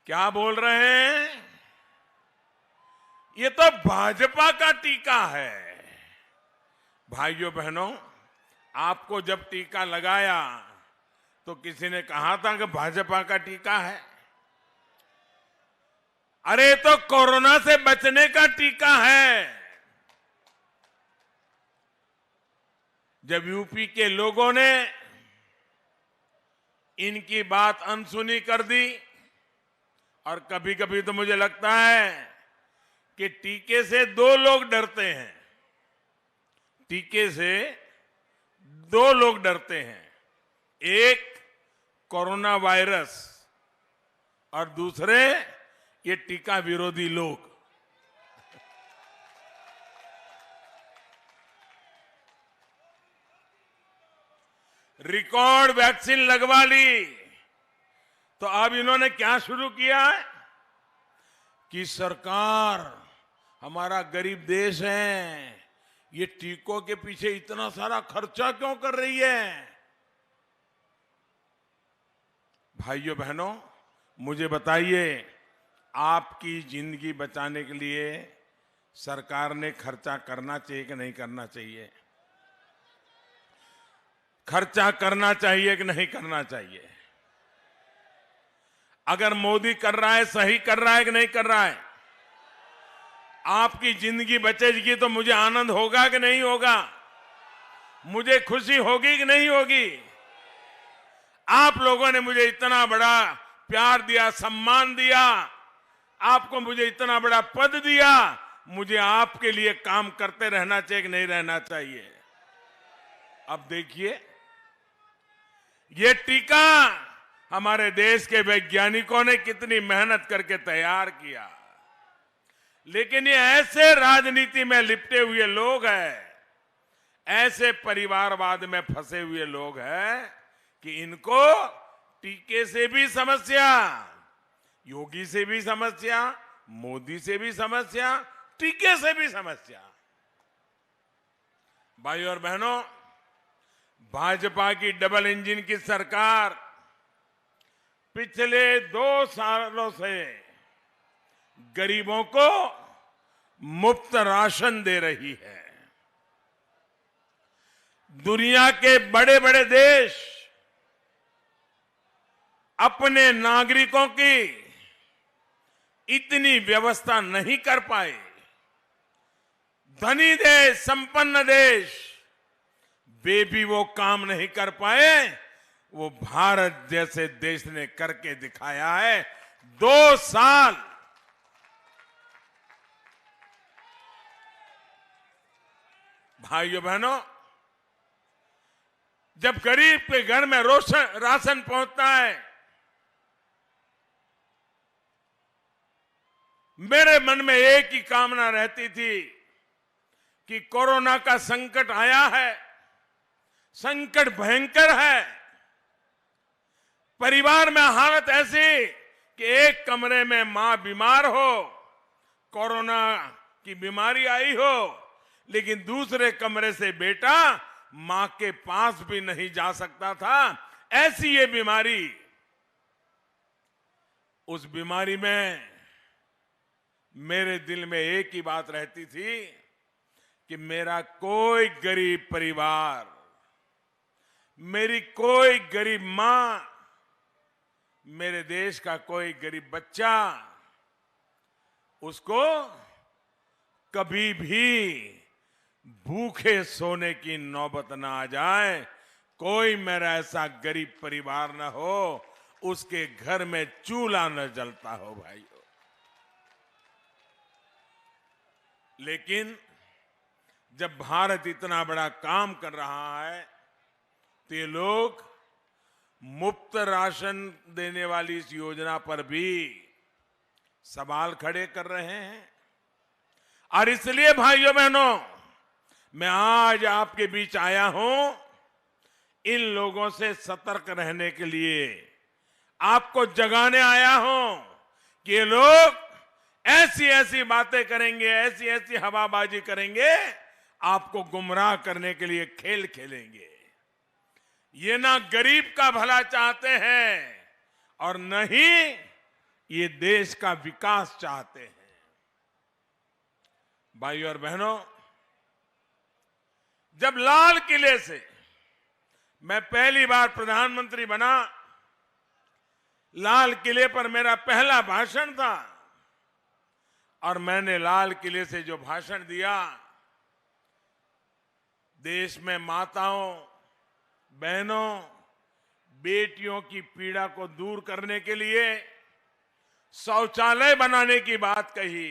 क्या बोल रहे हैं? ये तो भाजपा का टीका है। भाइयों बहनों, आपको जब टीका लगाया तो किसी ने कहा था कि भाजपा का टीका है। अरे तो कोरोना से बचने का टीका है। जब यूपी के लोगों ने इनकी बात अनसुनी कर दी, और कभी कभी तो मुझे लगता है कि टीके से 2 लोग डरते हैं, टीके से 2 लोग डरते हैं, एक कोरोना वायरस और दूसरे ये टीका विरोधी लोग। रिकॉर्ड वैक्सीन लगवा ली, तो अब इन्होंने क्या शुरू किया है कि सरकार, हमारा गरीब देश है, ये टीकों के पीछे इतना सारा खर्चा क्यों कर रही है? भाइयों बहनों, मुझे बताइए, आपकी जिंदगी बचाने के लिए सरकार ने खर्चा करना चाहिए कि नहीं करना चाहिए? खर्चा करना चाहिए कि नहीं करना चाहिए? अगर मोदी कर रहा है, सही कर रहा है कि नहीं कर रहा है? आपकी जिंदगी बचेगी तो मुझे आनंद होगा कि नहीं होगा? मुझे खुशी होगी कि नहीं होगी? आप लोगों ने मुझे इतना बड़ा प्यार दिया, सम्मान दिया, आपको मुझे इतना बड़ा पद दिया, मुझे आपके लिए काम करते रहना चाहिए कि नहीं रहना चाहिए? अब देखिए, ये टीका हमारे देश के वैज्ञानिकों ने कितनी मेहनत करके तैयार किया, लेकिन ये ऐसे राजनीति में लिपटे हुए लोग हैं, ऐसे परिवारवाद में फंसे हुए लोग हैं कि इनको टीके से भी समस्या, योगी से भी समस्या, मोदी से भी समस्या, टीके से भी समस्या। भाइयों और बहनों, भाजपा की डबल इंजन की सरकार पिछले 2 सालों से गरीबों को मुफ्त राशन दे रही है। दुनिया के बड़े बड़े देश अपने नागरिकों की इतनी व्यवस्था नहीं कर पाए। धनी देश, संपन्न देश, वे भी वो काम नहीं कर पाए, वो भारत जैसे देश ने करके दिखाया है। 2 साल भाइयों बहनों, जब गरीब के घर में राशन पहुंचता है, मेरे मन में एक ही कामना रहती थी कि कोरोना का संकट आया है, संकट भयंकर है, परिवार में हालत ऐसी कि एक कमरे में मां बीमार हो, कोरोना की बीमारी आई हो, लेकिन दूसरे कमरे से बेटा मां के पास भी नहीं जा सकता था। ऐसी ये बीमारी, उस बीमारी में मेरे दिल में एक ही बात रहती थी कि मेरा कोई गरीब परिवार, मेरी कोई गरीब मां, मेरे देश का कोई गरीब बच्चा, उसको कभी भी भूखे सोने की नौबत ना आ जाए। कोई मेरा ऐसा गरीब परिवार न हो उसके घर में चूल्हा न जलता हो भाइयों। लेकिन जब भारत इतना बड़ा काम कर रहा है तो ये लोग मुफ्त राशन देने वाली इस योजना पर भी सवाल खड़े कर रहे हैं। और इसलिए भाइयों बहनों, मैं आज आपके बीच आया हूं इन लोगों से सतर्क रहने के लिए, आपको जगाने आया हूं कि ये लोग ऐसी ऐसी बातें करेंगे, ऐसी ऐसी हवाबाजी करेंगे, आपको गुमराह करने के लिए खेल खेलेंगे। ये ना गरीब का भला चाहते हैं और न ही ये देश का विकास चाहते हैं। भाइयों और बहनों, जब लाल किले से मैं पहली बार प्रधानमंत्री बना, लाल किले पर मेरा पहला भाषण था और मैंने लाल किले से जो भाषण दिया, देश में माताओं, बहनों, बेटियों की पीड़ा को दूर करने के लिए शौचालय बनाने की बात कही,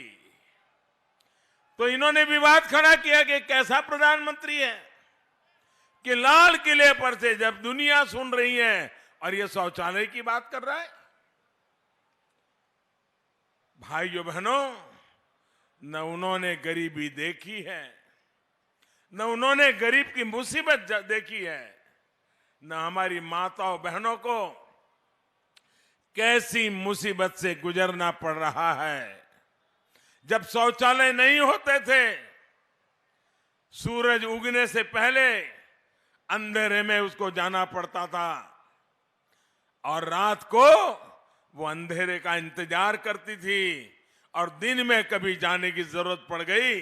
तो इन्होंने विवाद खड़ा किया कि कैसा प्रधानमंत्री है कि लाल किले पर से जब दुनिया सुन रही है और ये शौचालय की बात कर रहा है। भाइयों बहनों, न उन्होंने गरीबी देखी है, न उन्होंने गरीब की मुसीबत देखी है, न हमारी माताओं बहनों को कैसी मुसीबत से गुजरना पड़ रहा है। जब शौचालय नहीं होते थे, सूरज उगने से पहले अंधेरे में उसको जाना पड़ता था और रात को वो अंधेरे का इंतजार करती थी और दिन में कभी जाने की जरूरत पड़ गई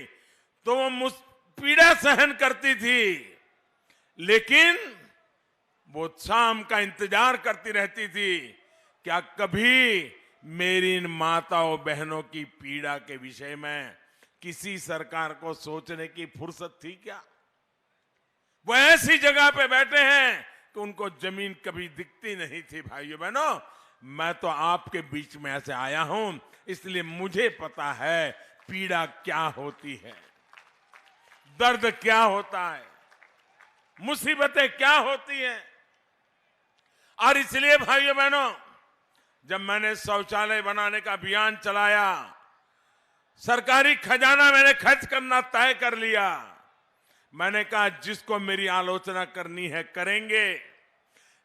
तो वो पीड़ा सहन करती थी, लेकिन वो शाम का इंतजार करती रहती थी। क्या कभी मेरी इन माताओं बहनों की पीड़ा के विषय में किसी सरकार को सोचने की फुर्सत थी क्या? वो ऐसी जगह पे बैठे हैं कि उनको जमीन कभी दिखती नहीं थी। भाइयों बहनों, मैं तो आपके बीच में ऐसे आया हूं, इसलिए मुझे पता है पीड़ा क्या होती है, दर्द क्या होता है, मुसीबतें क्या होती हैं। और इसलिए भाइयों बहनों, जब मैंने शौचालय बनाने का अभियान चलाया, सरकारी खजाना मैंने खर्च करना तय कर लिया। मैंने कहा जिसको मेरी आलोचना करनी है करेंगे,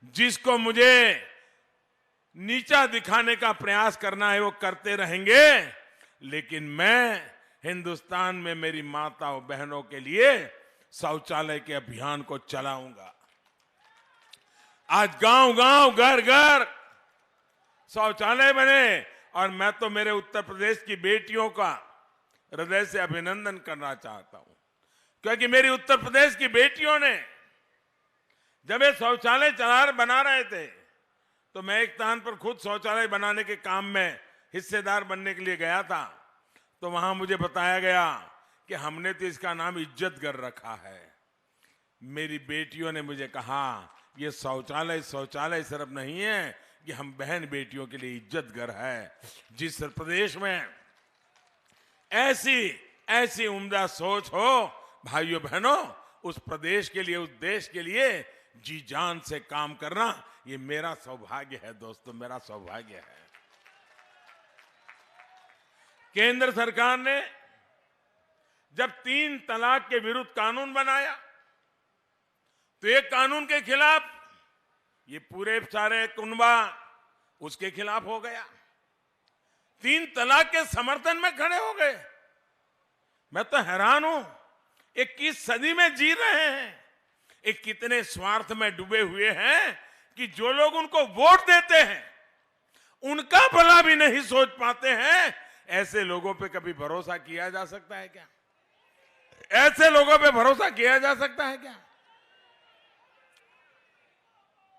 जिसको मुझे नीचा दिखाने का प्रयास करना है वो करते रहेंगे, लेकिन मैं हिंदुस्तान में मेरी माताओं बहनों के लिए शौचालय के अभियान को चलाऊंगा। आज गांव गांव घर घर शौचालय बने और मैं तो मेरे उत्तर प्रदेश की बेटियों का हृदय से अभिनंदन करना चाहता हूं, क्योंकि मेरी उत्तर प्रदेश की बेटियों ने जब ये शौचालय बना रहे थे तो मैं एक स्थान पर खुद शौचालय बनाने के काम में हिस्सेदार बनने के लिए गया था। तो वहां मुझे बताया गया कि हमने तो इसका नाम इज्जतघर रखा है। मेरी बेटियों ने मुझे कहा ये शौचालय सिर्फ नहीं है, कि हम बहन बेटियों के लिए इज्जतघर है। जिस प्रदेश में ऐसी उम्दा सोच हो भाइयों बहनों, उस प्रदेश के लिए, उस देश के लिए जी जान से काम करना ये मेरा सौभाग्य है दोस्तों, मेरा सौभाग्य है। केंद्र सरकार ने जब 3 तलाक के विरुद्ध कानून बनाया तो एक कानून के खिलाफ ये पूरे सारे कुनबा उसके खिलाफ हो गया, 3 तलाक के समर्थन में खड़े हो गए। मैं तो हैरान हूं, 21 सदी में जी रहे हैं, एक कितने स्वार्थ में डूबे हुए हैं कि जो लोग उनको वोट देते हैं उनका भला भी नहीं सोच पाते हैं। ऐसे लोगों पे कभी भरोसा किया जा सकता है क्या? ऐसे लोगों पे भरोसा किया जा सकता है क्या?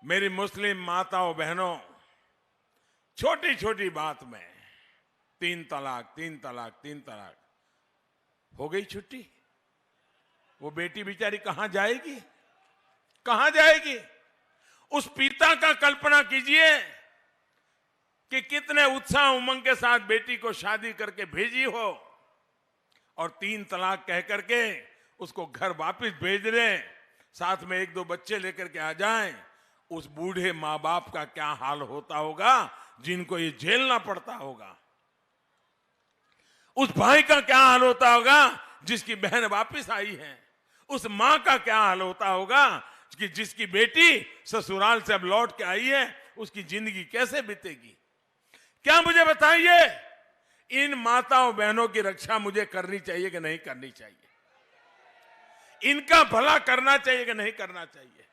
मेरी मुस्लिम माताओं बहनों, छोटी छोटी बात में 3 तलाक हो गई छुट्टी। वो बेटी बेचारी कहां जाएगी? कहां जाएगी? उस पिता का कल्पना कीजिए कि कितने उत्साह उमंग के साथ बेटी को शादी करके भेजी हो और 3 तलाक कह करके उसको घर वापस भेज रहे, साथ में 1-2 बच्चे लेकर के आ जाएं। उस बूढ़े माँ बाप का क्या हाल होता होगा जिनको ये झेलना पड़ता होगा। उस भाई का क्या हाल होता होगा जिसकी बहन वापस आई है। उस माँ का क्या हाल होता होगा कि जिसकी बेटी ससुराल से अब लौट के आई है, उसकी जिंदगी कैसे बीतेगी? क्या मुझे बताइए, इन माताओं बहनों की रक्षा मुझे करनी चाहिए कि नहीं करनी चाहिए? इनका भला करना चाहिए कि नहीं करना चाहिए?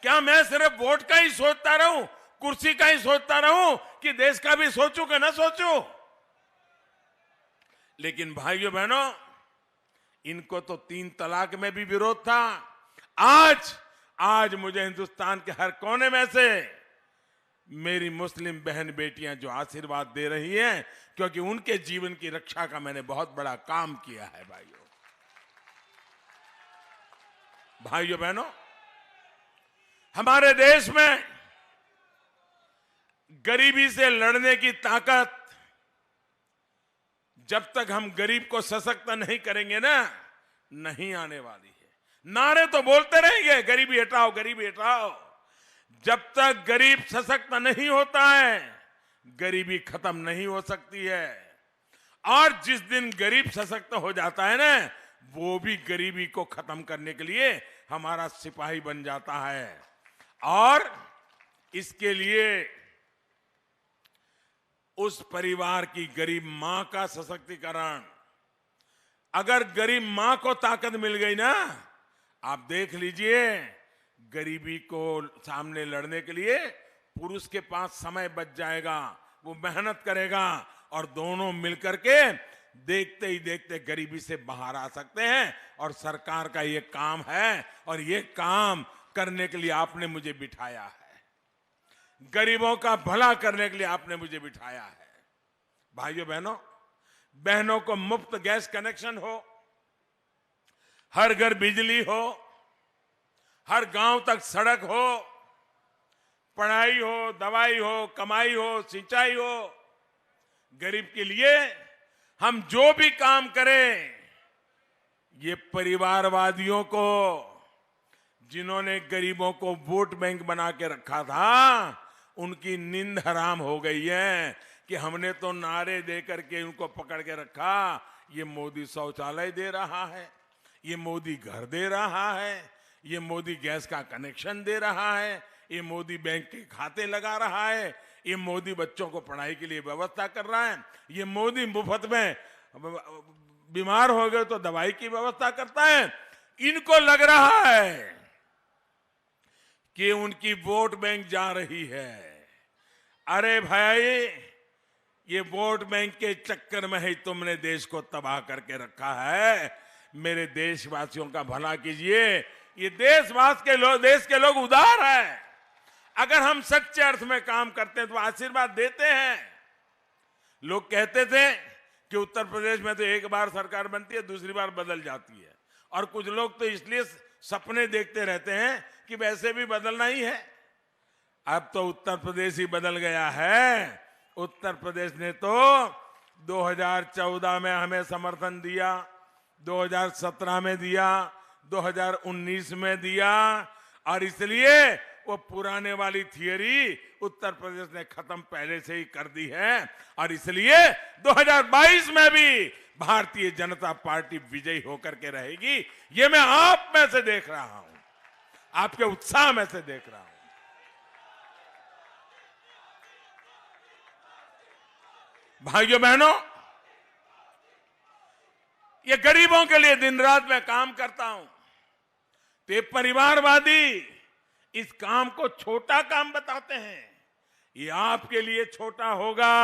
क्या मैं सिर्फ वोट का ही सोचता रहूं, कुर्सी का ही सोचता रहूं, कि देश का भी सोचूं कि ना सोचूं? लेकिन भाइयों बहनों, इनको तो 3 तलाक में भी विरोध था। आज मुझे हिंदुस्तान के हर कोने में से मेरी मुस्लिम बहन बेटियां जो आशीर्वाद दे रही हैं, क्योंकि उनके जीवन की रक्षा का मैंने बहुत बड़ा काम किया है। भाइयों बहनों, हमारे देश में गरीबी से लड़ने की ताकत, जब तक हम गरीब को सशक्त नहीं करेंगे ना, नहीं आने वाली है। नारे तो बोलते रहेंगे गरीबी हटाओ, गरीबी हटाओ। जब तक गरीब सशक्त नहीं होता है, गरीबी खत्म नहीं हो सकती है। और जिस दिन गरीब सशक्त हो जाता है ना, वो भी गरीबी को खत्म करने के लिए हमारा सिपाही बन जाता है। और इसके लिए उस परिवार की गरीब मां का सशक्तिकरण, अगर गरीब मां को ताकत मिल गई ना, आप देख लीजिए, गरीबी को सामने लड़ने के लिए पुरुष के पास समय बच जाएगा, वो मेहनत करेगा और दोनों मिलकर के देखते ही देखते गरीबी से बाहर आ सकते हैं। और सरकार का ये काम है और ये काम करने के लिए आपने मुझे बिठाया है। गरीबों का भला करने के लिए आपने मुझे बिठाया है। भाइयों बहनों को मुफ्त गैस कनेक्शन हो, हर घर बिजली हो, हर गांव तक सड़क हो, पढ़ाई हो, दवाई हो, कमाई हो, सिंचाई हो। गरीब के लिए हम जो भी काम करें, ये परिवारवादियों को, जिन्होंने गरीबों को वोट बैंक बना के रखा था, उनकी नींद हराम हो गई है कि हमने तो नारे दे करके उनको पकड़ के रखा। ये मोदी शौचालय दे रहा है, ये मोदी घर दे रहा है, ये मोदी गैस का कनेक्शन दे रहा है, ये मोदी बैंक के खाते लगा रहा है, ये मोदी बच्चों को पढ़ाई के लिए व्यवस्था कर रहा है, ये मोदी मुफ्त में बीमार हो गए तो दवाई की व्यवस्था करता है। इनको लग रहा है कि उनकी वोट बैंक जा रही है। अरे भाई, ये वोट बैंक के चक्कर में ही तुमने देश को तबाह करके रखा है। मेरे देशवासियों का भला कीजिए। ये देश के लोग उदार हैं। अगर हम सच्चे अर्थ में काम करते हैं तो आशीर्वाद देते हैं। लोग कहते थे कि उत्तर प्रदेश में तो एक बार सरकार बनती है, दूसरी बार बदल जाती है, और कुछ लोग तो इसलिए सपने देखते रहते हैं कि वैसे भी बदलना ही है। अब तो उत्तर प्रदेश ही बदल गया है। उत्तर प्रदेश ने तो 2014 में हमें समर्थन दिया, 2017 में दिया, 2019 में दिया, और इसलिए वो पुराने वाली थियरी उत्तर प्रदेश ने खत्म पहले से ही कर दी है। और इसलिए 2022 में भी भारतीय जनता पार्टी विजयी होकर के रहेगी। ये मैं आप में से देख रहा हूं, आपके उत्साह में से देख रहा हूं। भाइयों बहनों, ये गरीबों के लिए दिन रात मैं काम करता हूं, तो ये परिवारवादी इस काम को छोटा काम बताते हैं। ये आपके लिए छोटा होगा,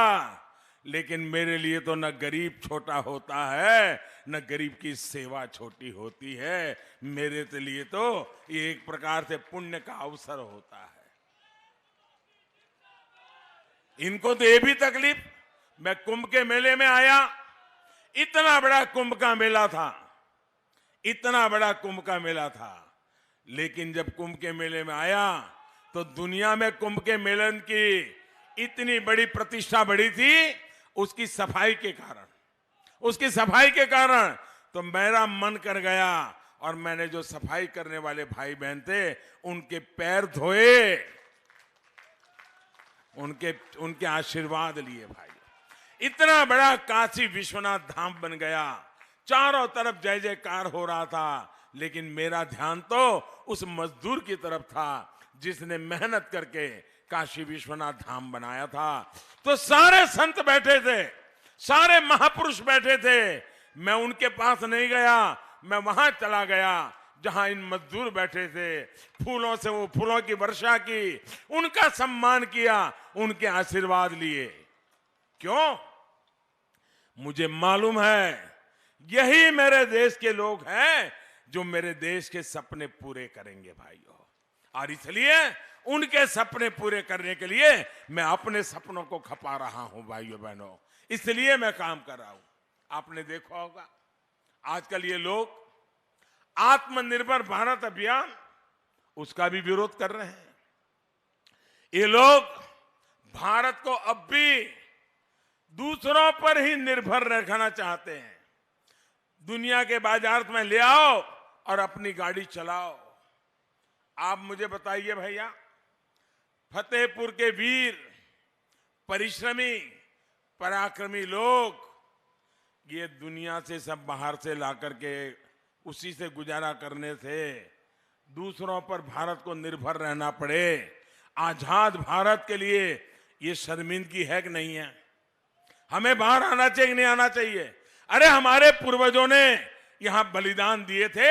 लेकिन मेरे लिए तो न गरीब छोटा होता है, न गरीब की सेवा छोटी होती है। मेरे लिए तो ये एक प्रकार से पुण्य का अवसर होता है। इनको तो ये भी तकलीफ, मैं कुंभ के मेले में आया, इतना बड़ा कुंभ का मेला था, इतना बड़ा कुंभ का मेला था, लेकिन जब कुंभ के मेले में आया तो दुनिया में कुंभ के मेलन की इतनी बड़ी प्रतिष्ठा बढ़ी थी उसकी सफाई के कारण, उसकी सफाई के कारण। तो मेरा मन कर गया और मैंने जो सफाई करने वाले भाई बहन थे उनके पैर धोए, उनके आशीर्वाद लिए। भाई, इतना बड़ा काशी विश्वनाथ धाम बन गया, चारों तरफ जय जयकार हो रहा था, लेकिन मेरा ध्यान तो उस मजदूर की तरफ था जिसने मेहनत करके काशी विश्वनाथ धाम बनाया था। तो सारे संत बैठे थे, सारे महापुरुष बैठे थे, मैं उनके पास नहीं गया, मैं वहां चला गया जहां इन मजदूर बैठे थे। फूलों से वो फूलों की वर्षा की, उनका सम्मान किया, उनके आशीर्वाद लिए। क्यों? मुझे मालूम है यही मेरे देश के लोग हैं जो मेरे देश के सपने पूरे करेंगे भाइयों। और इसलिए उनके सपने पूरे करने के लिए मैं अपने सपनों को खपा रहा हूं भाइयों बहनों, इसलिए मैं काम कर रहा हूं। आपने देखा होगा आजकल ये लोग आत्मनिर्भर भारत अभियान, उसका भी विरोध कर रहे हैं। ये लोग भारत को अब भी दूसरों पर ही निर्भर रखना चाहते हैं। दुनिया के बाजार में ले आओ और अपनी गाड़ी चलाओ। आप मुझे बताइए भैया, फतेहपुर के वीर, परिश्रमी, पराक्रमी लोग ये दुनिया से सब बाहर से ला करके उसी से गुजारा करने से दूसरों पर भारत को निर्भर रहना पड़े। आजाद भारत के लिए ये शर्मिंदगी है कि नहीं है? हमें बाहर आना चाहिए कि नहीं आना चाहिए? अरे हमारे पूर्वजों ने यहां बलिदान दिए थे,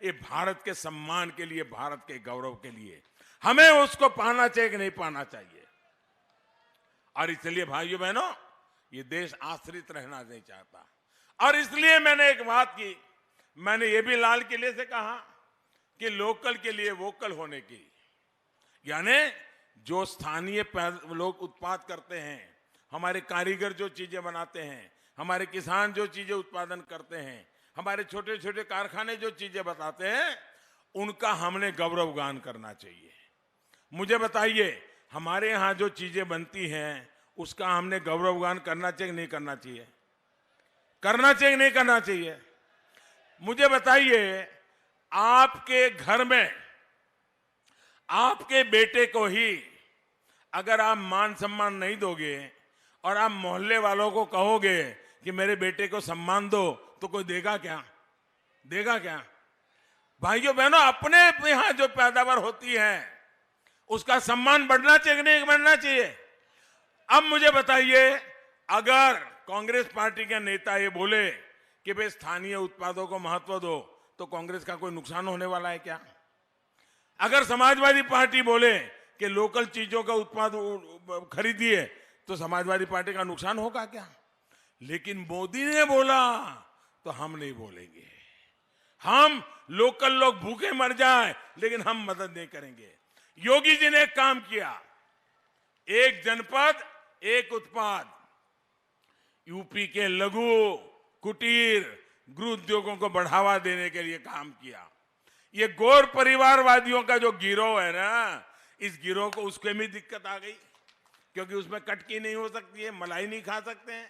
ये भारत के सम्मान के लिए, भारत के गौरव के लिए। हमें उसको पाना चाहिए कि नहीं पाना चाहिए? और इसलिए भाइयों बहनों, ये देश आश्रित रहना नहीं चाहता। और इसलिए मैंने एक बात की, मैंने ये भी लाल किले से कहा कि लोकल के लिए वोकल होने की, यानी जो स्थानीय लोग उत्पाद करते हैं, हमारे कारीगर जो चीजें बनाते हैं, हमारे किसान जो चीजें उत्पादन करते हैं, हमारे छोटे छोटे कारखाने जो चीजें बताते हैं, उनका हमने गौरवगान करना चाहिए। मुझे बताइए, हमारे यहाँ जो चीजें बनती हैं उसका हमने गौरवगान करना चाहिए नहीं करना चाहिए? करना चाहिए नहीं करना चाहिए? मुझे बताइए, आपके घर में आपके बेटे को ही अगर आप मान सम्मान नहीं दोगे और आप मोहल्ले वालों को कहोगे कि मेरे बेटे को सम्मान दो, तो कोई देगा क्या? देगा क्या? भाइयों बहनों, अपने यहाँ जो पैदावार होती है उसका सम्मान बढ़ना चाहिए कि नहीं बढ़ना चाहिए? अब मुझे बताइए, अगर कांग्रेस पार्टी के नेता ये बोले कि भाई स्थानीय उत्पादों को महत्व दो, तो कांग्रेस का कोई नुकसान होने वाला है क्या? अगर समाजवादी पार्टी बोले कि लोकल चीजों का उत्पाद खरीदिए, तो समाजवादी पार्टी का नुकसान होगा क्या? लेकिन मोदी ने बोला तो हम नहीं बोलेंगे। हम लोकल लोग भूखे मर जाए लेकिन हम मदद नहीं करेंगे। योगी जी ने एक काम किया, एक जनपद एक उत्पाद, यूपी के लघु कुटीर गृह उद्योगों को बढ़ावा देने के लिए काम किया। ये गौर परिवारवादियों का जो गिरोह है ना, इस गिरोह को उसके में दिक्कत आ गई, क्योंकि उसमें कटकी नहीं हो सकती है, मलाई नहीं खा सकते हैं।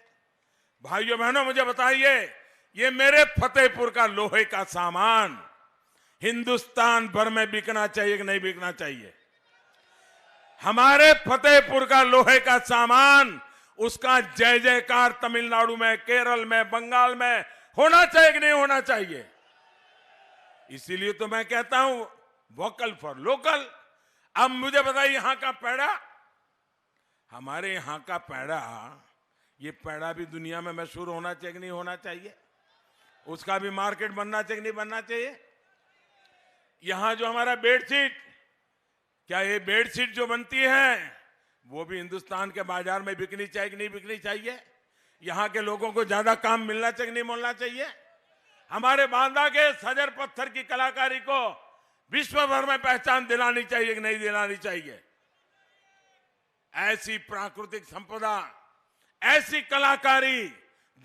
भाइयों बहनों, मुझे बताइए, ये मेरे फतेहपुर का लोहे का सामान हिंदुस्तान भर में बिकना चाहिए कि नहीं बिकना चाहिए? हमारे फतेहपुर का लोहे का सामान, उसका जय जयकार तमिलनाडु में, केरल में, बंगाल में होना चाहिए कि नहीं होना चाहिए? इसीलिए तो मैं कहता हूं वोकल फॉर लोकल। अब मुझे बताइए, यहां का पेड़ा, हमारे यहां का पेड़ा, ये पेड़ा भी दुनिया में मशहूर होना चाहिए कि नहीं होना चाहिए? उसका भी मार्केट बनना चाहिए कि नहीं बनना चाहिए? यहां जो हमारा बेडशीट, क्या ये बेडशीट जो बनती है वो भी हिंदुस्तान के बाजार में बिकनी चाहिए कि नहीं बिकनी चाहिए? यहां के लोगों को ज्यादा काम मिलना चाहिए कि नहीं मिलना चाहिए? हमारे बांदा के सजर पत्थर की कलाकारी को विश्व भर में पहचान दिलानी चाहिए कि नहीं दिलानी चाहिए? ऐसी प्राकृतिक संपदा, ऐसी कलाकारी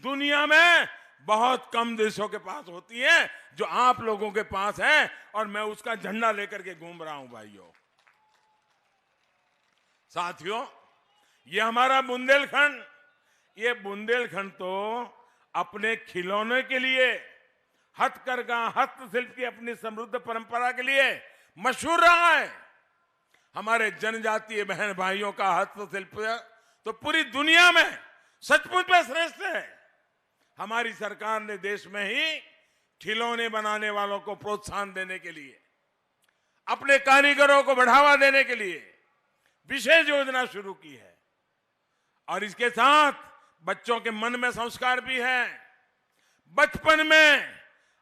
दुनिया में बहुत कम देशों के पास होती है, जो आप लोगों के पास है, और मैं उसका झंडा लेकर के घूम रहा हूं। भाइयों साथियों, ये हमारा बुंदेलखंड, ये बुंदेलखंड तो अपने खिलौने के लिए, हथकरघा हस्तशिल्प की अपनी समृद्ध परंपरा के लिए मशहूर रहा है। हमारे जनजातीय बहन भाइयों का हस्तशिल्प तो पूरी दुनिया में सचमुच में श्रेष्ठ है। हमारी सरकार ने देश में ही खिलौने बनाने वालों को प्रोत्साहन देने के लिए, अपने कारीगरों को बढ़ावा देने के लिए विशेष योजना शुरू की है। और इसके साथ बच्चों के मन में संस्कार भी है। बचपन में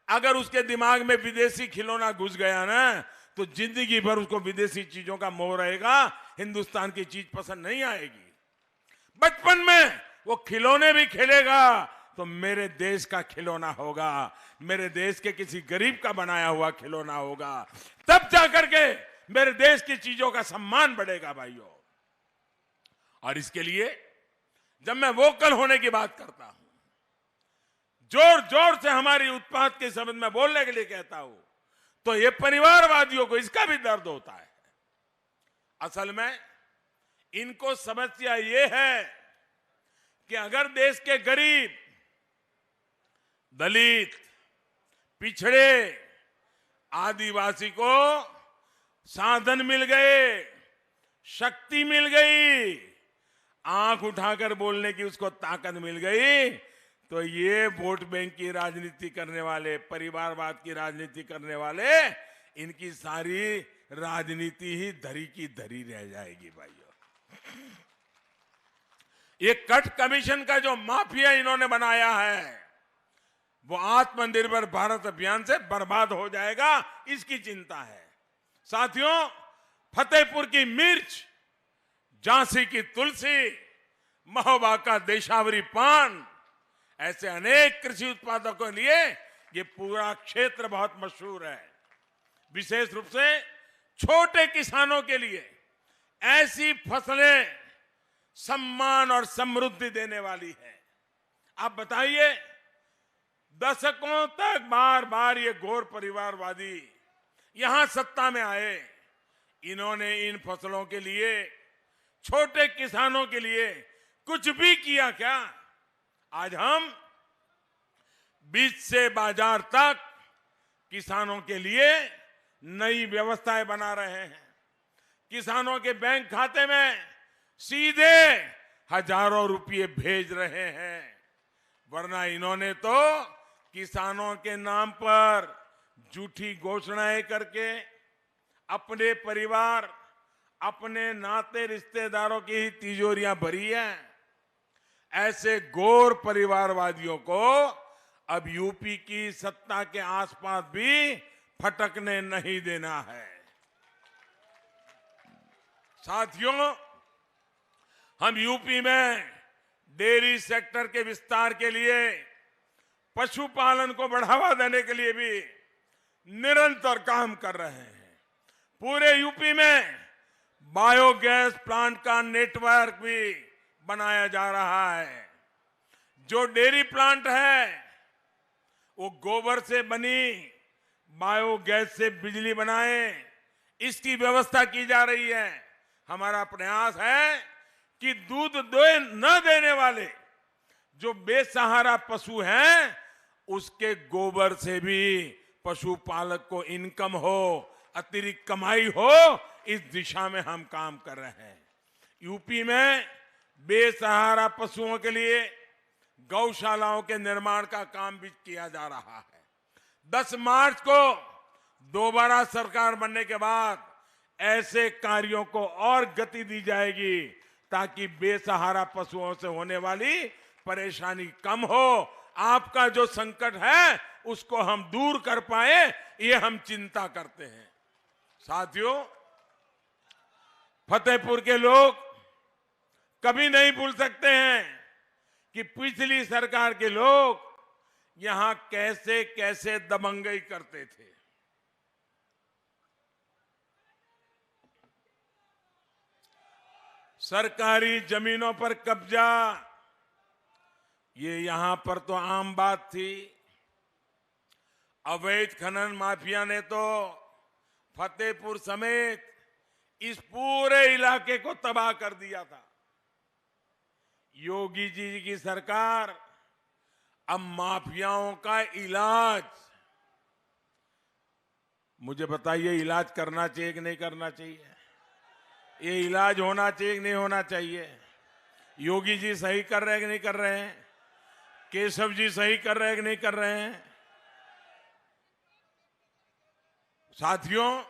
अगर उसके दिमाग में विदेशी खिलौना घुस गया ना, तो जिंदगी भर उसको विदेशी चीजों का मोह रहेगा, हिंदुस्तान की चीज पसंद नहीं आएगी। बचपन में वो खिलौने भी खेलेगा तो मेरे देश का खिलौना होगा, मेरे देश के किसी गरीब का बनाया हुआ खिलौना होगा, तब जाकर के मेरे देश की चीजों का सम्मान बढ़ेगा। भाइयों, और इसके लिए जब मैं वोकल होने की बात करता हूं, जोर जोर से हमारी उत्पाद के संबंध में बोलने के लिए कहता हूं, तो ये परिवारवादियों को इसका भी दर्द होता है। असल में इनको समस्या ये है कि अगर देश के गरीब, दलित, पिछड़े, आदिवासी को साधन मिल गए, शक्ति मिल गई, आंख उठाकर बोलने की उसको ताकत मिल गई, तो ये वोट बैंक की राजनीति करने वाले, परिवारवाद की राजनीति करने वाले, इनकी सारी राजनीति ही धरी की धरी रह जाएगी। भाइयों, ये कट कमीशन का जो माफिया इन्होंने बनाया है, वो आत्मनिर्भर भारत अभियान से बर्बाद हो जाएगा, इसकी चिंता है। साथियों, फतेहपुर की मिर्च, झांसी की तुलसी, महोबा का देशावरी पान, ऐसे अनेक कृषि उत्पादों के लिए ये पूरा क्षेत्र बहुत मशहूर है। विशेष रूप से छोटे किसानों के लिए ऐसी फसलें सम्मान और समृद्धि देने वाली है। आप बताइए, दशकों तक बार बार ये घोर परिवारवादी यहां सत्ता में आए, इन्होंने इन फसलों के लिए, छोटे किसानों के लिए कुछ भी किया क्या? आज हम बीज से बाजार तक किसानों के लिए नई व्यवस्थाएं बना रहे हैं। किसानों के बैंक खाते में सीधे हजारों रुपये भेज रहे हैं, वरना इन्होंने तो किसानों के नाम पर झूठी घोषणाएं करके अपने परिवार, अपने नाते रिश्तेदारों की ही तिजोरियां भरी हैं। ऐसे घोर परिवारवादियों को अब यूपी की सत्ता के आसपास भी फटकने नहीं देना है। साथियों, हम यूपी में डेयरी सेक्टर के विस्तार के लिए, पशुपालन को बढ़ावा देने के लिए भी निरंतर काम कर रहे हैं। पूरे यूपी में बायोगैस प्लांट का नेटवर्क भी बनाया जा रहा है। जो डेयरी प्लांट है वो गोबर से बनी बायोगैस से बिजली बनाए, इसकी व्यवस्था की जा रही है। हमारा प्रयास है कि दूध न देने वाले जो बेसहारा पशु हैं, उसके गोबर से भी पशुपालक को इनकम हो, अतिरिक्त कमाई हो, इस दिशा में हम काम कर रहे हैं। यूपी में बेसहारा पशुओं के लिए गौशालाओं के निर्माण का काम भी किया जा रहा है। 10 मार्च को दोबारा सरकार बनने के बाद ऐसे कार्यों को और गति दी जाएगी ताकि बेसहारा पशुओं से होने वाली परेशानी कम हो। आपका जो संकट है उसको हम दूर कर पाए, ये हम चिंता करते हैं। साथियों, फतेहपुर के लोग कभी नहीं भूल सकते हैं कि पिछली सरकार के लोग यहां कैसे कैसे दबंगई करते थे। सरकारी जमीनों पर कब्जा, ये यहां पर तो आम बात थी। अवैध खनन माफिया ने तो फतेहपुर समेत इस पूरे इलाके को तबाह कर दिया था। योगी जी की सरकार अब माफियाओं का इलाज, मुझे बताइए, इलाज करना चाहिए कि नहीं करना चाहिए? ये इलाज होना चाहिए कि नहीं होना चाहिए? योगी जी सही कर रहे हैं कि नहीं कर रहे हैं? केशव जी सही कर रहे हैं कि नहीं कर रहे हैं? साथियों,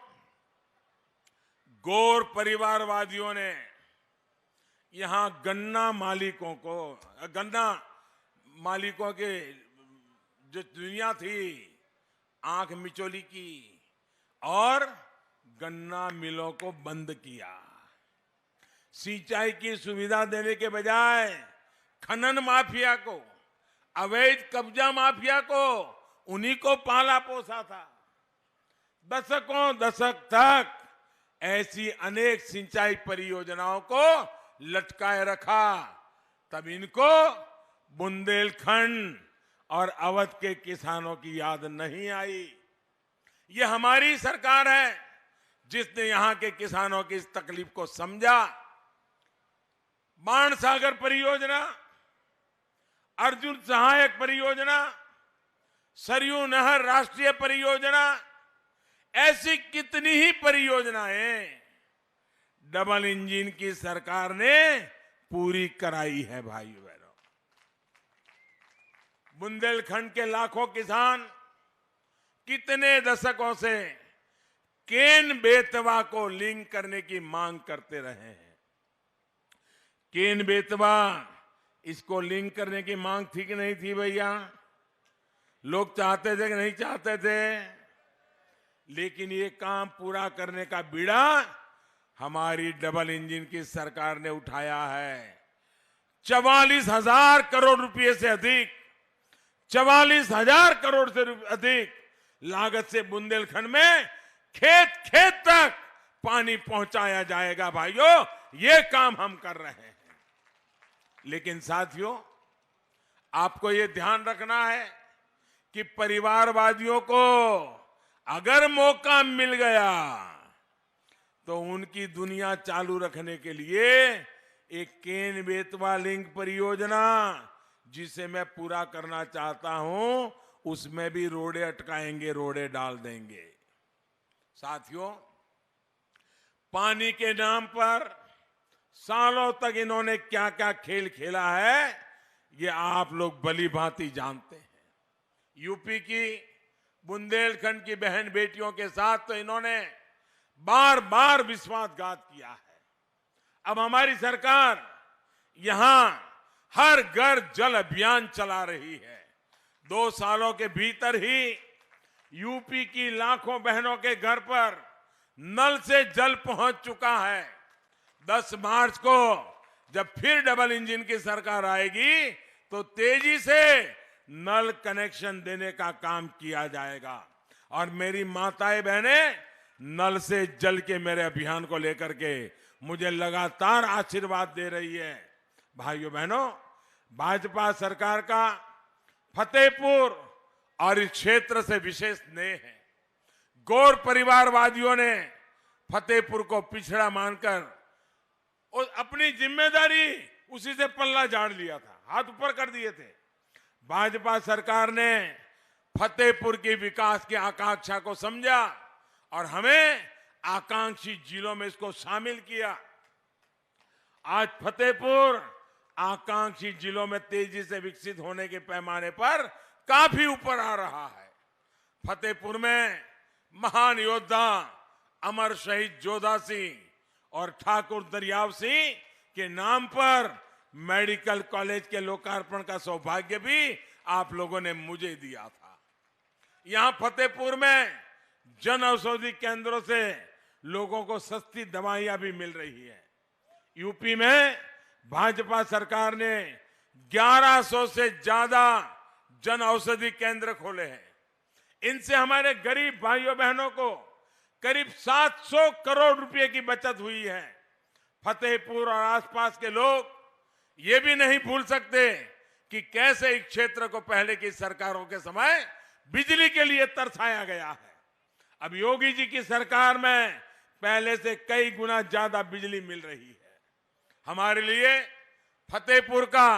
गौर परिवारवादियों ने यहां गन्ना मालिकों के जो दुनिया थी आंख मिचौली की और गन्ना मिलों को बंद किया। सिंचाई की सुविधा देने के बजाय खनन माफिया को, अवैध कब्जा माफिया को, उन्हीं को पाला पोसा था। दशक तक ऐसी अनेक सिंचाई परियोजनाओं को लटकाए रखा। तब इनको बुंदेलखंड और अवध के किसानों की याद नहीं आई। ये हमारी सरकार है जिसने यहां के किसानों की इस तकलीफ को समझा। बाणसागर परियोजना, अर्जुन सहायक परियोजना, सरयू नहर राष्ट्रीय परियोजना, ऐसी कितनी ही परियोजनाएं डबल इंजन की सरकार ने पूरी कराई है। भाइयों बहनों, बुंदेलखंड के लाखों किसान कितने दशकों से केन बेतवा को लिंक करने की मांग करते रहे हैं। केन बेतवा, इसको लिंक करने की मांग थी कि नहीं थी भैया? लोग चाहते थे कि नहीं चाहते थे? लेकिन ये काम पूरा करने का बीड़ा हमारी डबल इंजन की सरकार ने उठाया है। 44,000 करोड़ रुपए से अधिक, 44,000 करोड़ से अधिक लागत से बुंदेलखंड में खेत खेत तक पानी पहुंचाया जाएगा। भाइयों, ये काम हम कर रहे हैं। लेकिन साथियों, आपको ये ध्यान रखना है कि परिवारवादियों को अगर मौका मिल गया तो उनकी दुनिया चालू रखने के लिए एक केन बेतवा लिंक परियोजना, जिसे मैं पूरा करना चाहता हूं, उसमें भी रोड़े अटकाएंगे, रोड़े डाल देंगे। साथियों, पानी के नाम पर सालों तक इन्होंने क्या क्या खेल खेला है, ये आप लोग भली भांति जानते हैं। यूपी की बुंदेलखंड की बहन बेटियों के साथ तो इन्होंने बार बार विश्वासघात किया है। अब हमारी सरकार यहां हर घर जल अभियान चला रही है। 2 सालों के भीतर ही यूपी की लाखों बहनों के घर पर नल से जल पहुंच चुका है। 10 मार्च को जब फिर डबल इंजन की सरकार आएगी तो तेजी से नल कनेक्शन देने का काम किया जाएगा। और मेरी माताएं बहनें नल से जल के मेरे अभियान को लेकर के मुझे लगातार आशीर्वाद दे रही है। भाइयों बहनों, भाजपा सरकार का फतेहपुर और इस क्षेत्र से विशेष स्नेह है। गौर परिवारवादियों ने फतेहपुर को पिछड़ा मानकर और अपनी जिम्मेदारी उसी से पल्ला झाड़ लिया था, हाथ ऊपर कर दिए थे। भाजपा सरकार ने फतेहपुर की विकास की आकांक्षा को समझा और हमें आकांक्षी जिलों में इसको शामिल किया। आज फतेहपुर आकांक्षी जिलों में तेजी से विकसित होने के पैमाने पर काफी ऊपर आ रहा है। फतेहपुर में महान योद्धा अमर शहीद जोधा सिंह और ठाकुर दरियाव सिंह के नाम पर मेडिकल कॉलेज के लोकार्पण का सौभाग्य भी आप लोगों ने मुझे दिया था। यहां फतेहपुर में जन औषधि केंद्रों से लोगों को सस्ती दवाइयां भी मिल रही है। यूपी में भाजपा सरकार ने 1100 से ज्यादा जन औषधि केंद्र खोले हैं। इनसे हमारे गरीब भाइयों बहनों को करीब 700 करोड़ रुपए की बचत हुई है। फतेहपुर और आसपास के लोग ये भी नहीं भूल सकते कि कैसे इस क्षेत्र को पहले की सरकारों के समय बिजली के लिए तरसाया गया है। अब योगी जी की सरकार में पहले से कई गुना ज्यादा बिजली मिल रही है। हमारे लिए फतेहपुर का,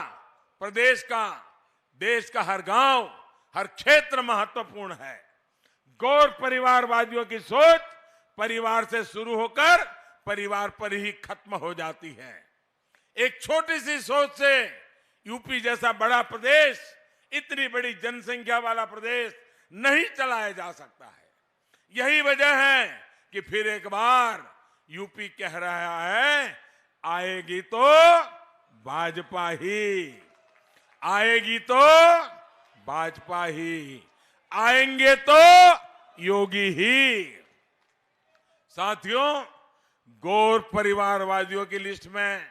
प्रदेश का, देश का हर गांव, हर क्षेत्र महत्वपूर्ण है। गौर परिवारवादियों की सोच परिवार से शुरू होकर परिवार पर ही खत्म हो जाती है। एक छोटी सी सोच से यूपी जैसा बड़ा प्रदेश, इतनी बड़ी जनसंख्या वाला प्रदेश नहीं चलाया जा सकता है। यही वजह है कि फिर एक बार यूपी कह रहा है, आएगी तो भाजपा ही, आएगी तो भाजपा ही, आएंगे तो योगी ही। साथियों, गौर परिवारवादियों की लिस्ट में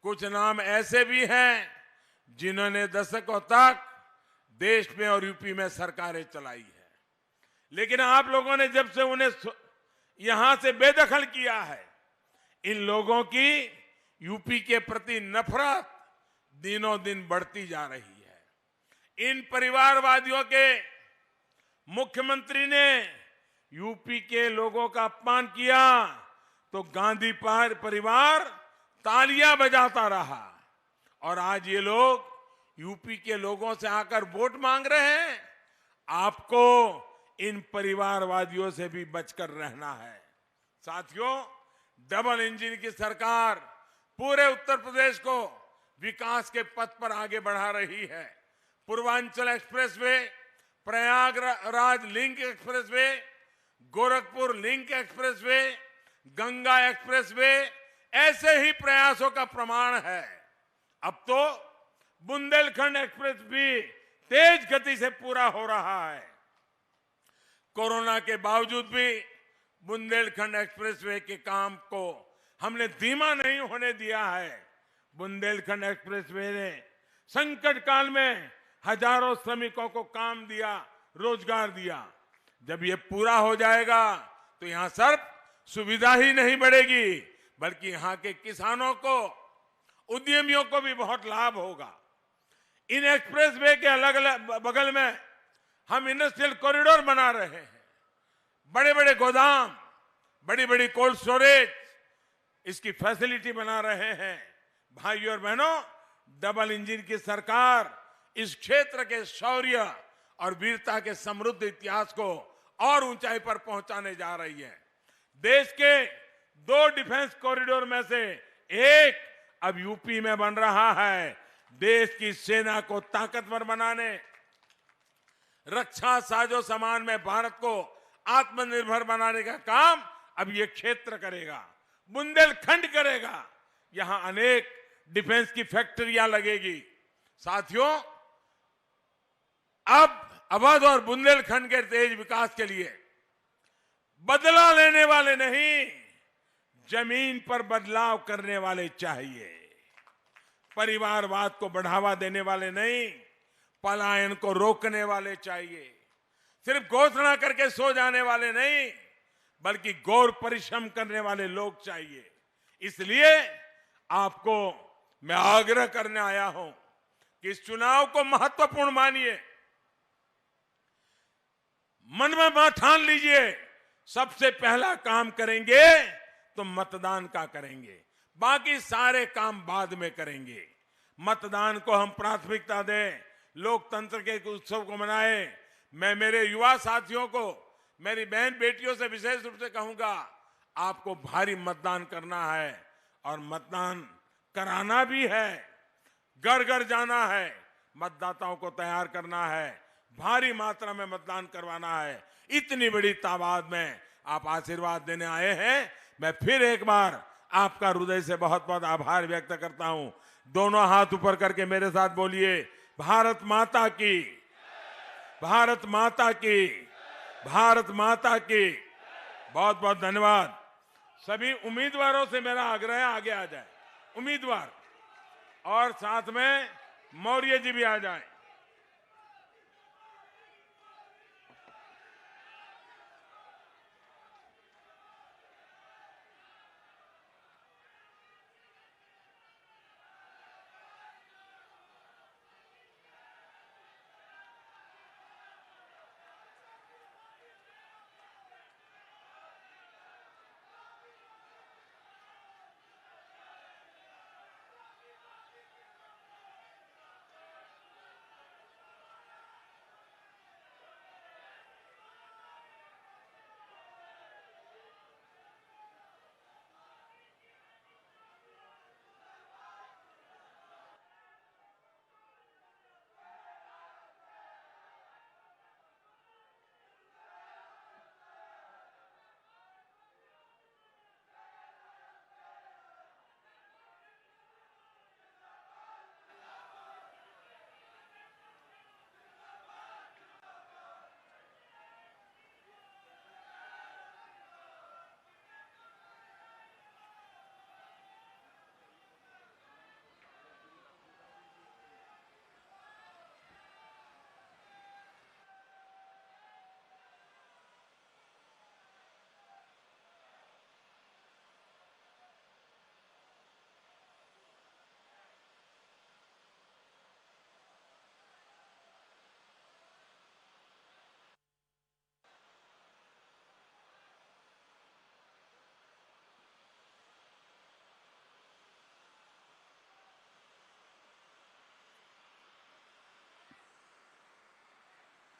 कुछ नाम ऐसे भी हैं जिन्होंने दशकों तक देश में और यूपी में सरकारें चलाई है, लेकिन आप लोगों ने जब से उन्हें यहां से बेदखल किया है, इन लोगों की यूपी के प्रति नफरत दिनों दिन बढ़ती जा रही है। इन परिवारवादियों के मुख्यमंत्री ने यूपी के लोगों का अपमान किया तो गांधी परिवार तालियां बजाता रहा, और आज ये लोग यूपी के लोगों से आकर वोट मांग रहे हैं। आपको इन परिवारवादियों से भी बचकर रहना है। साथियों, डबल इंजन की सरकार पूरे उत्तर प्रदेश को विकास के पथ पर आगे बढ़ा रही है। Purvanchal expressway, Prayagraj link expressway, Gorakhpur link expressway, Ganga expressway, ऐसे ही प्रयासों का प्रमाण है। अब तो बुंदेलखंड एक्सप्रेस भी तेज गति से पूरा हो रहा है। कोरोना के बावजूद भी बुंदेलखंड एक्सप्रेसवे के काम को हमने धीमा नहीं होने दिया है। बुंदेलखंड एक्सप्रेसवे ने संकट काल में हजारों श्रमिकों को काम दिया, रोजगार दिया। जब ये पूरा हो जाएगा तो यहां सिर्फ सुविधा ही नहीं बढ़ेगी, बल्कि यहां के किसानों को, उद्यमियों को भी बहुत लाभ होगा। इन एक्सप्रेसवे के अलग अलग बगल में हम इंडस्ट्रियल कॉरिडोर बना रहे हैं। बड़े बड़े गोदाम, बड़ी बड़ी कोल्ड स्टोरेज, इसकी फैसिलिटी बना रहे हैं। भाइयों और बहनों, डबल इंजन की सरकार इस क्षेत्र के शौर्य और वीरता के समृद्ध इतिहास को और ऊंचाई पर पहुंचाने जा रही है। देश के 2 डिफेंस कॉरिडोर में से एक अब यूपी में बन रहा है। देश की सेना को ताकतवर बनाने, रक्षा साजो सामान में भारत को आत्मनिर्भर बनाने का काम अब ये क्षेत्र करेगा, बुंदेलखंड करेगा। यहां अनेक डिफेंस की फैक्ट्रियां लगेगी। साथियों, अब अवध और बुंदेलखंड के तेज विकास के लिए बदला लेने वाले नहीं, जमीन पर बदलाव करने वाले चाहिए। परिवारवाद को बढ़ावा देने वाले नहीं, पलायन को रोकने वाले चाहिए। सिर्फ घोषणा करके सो जाने वाले नहीं, बल्कि गौर परिश्रम करने वाले लोग चाहिए। इसलिए आपको मैं आग्रह करने आया हूं कि इस चुनाव को महत्वपूर्ण मानिए, मन में ठान लीजिए, सबसे पहला काम करेंगे तो मतदान का करेंगे, बाकी सारे काम बाद में करेंगे। मतदान को हम प्राथमिकता दें, लोकतंत्र के उत्सव को मनाएं। मैं मेरे युवा साथियों को, मेरी बहन बेटियों से विशेष रूप से कहूंगा, आपको भारी मतदान करना है और मतदान कराना भी है। घर घर जाना है, मतदाताओं को तैयार करना है, भारी मात्रा में मतदान करवाना है। इतनी बड़ी तादाद में आप आशीर्वाद देने आए हैं। मैं फिर एक बार आपका हृदय से बहुत बहुत आभार व्यक्त करता हूं। दोनों हाथ ऊपर करके मेरे साथ बोलिए, भारत माता की, भारत माता की, भारत माता की। बहुत बहुत धन्यवाद। सभी उम्मीदवारों से मेरा आग्रह है, आगे आ जाए उम्मीदवार, और साथ में मौर्य जी भी आ जाएं।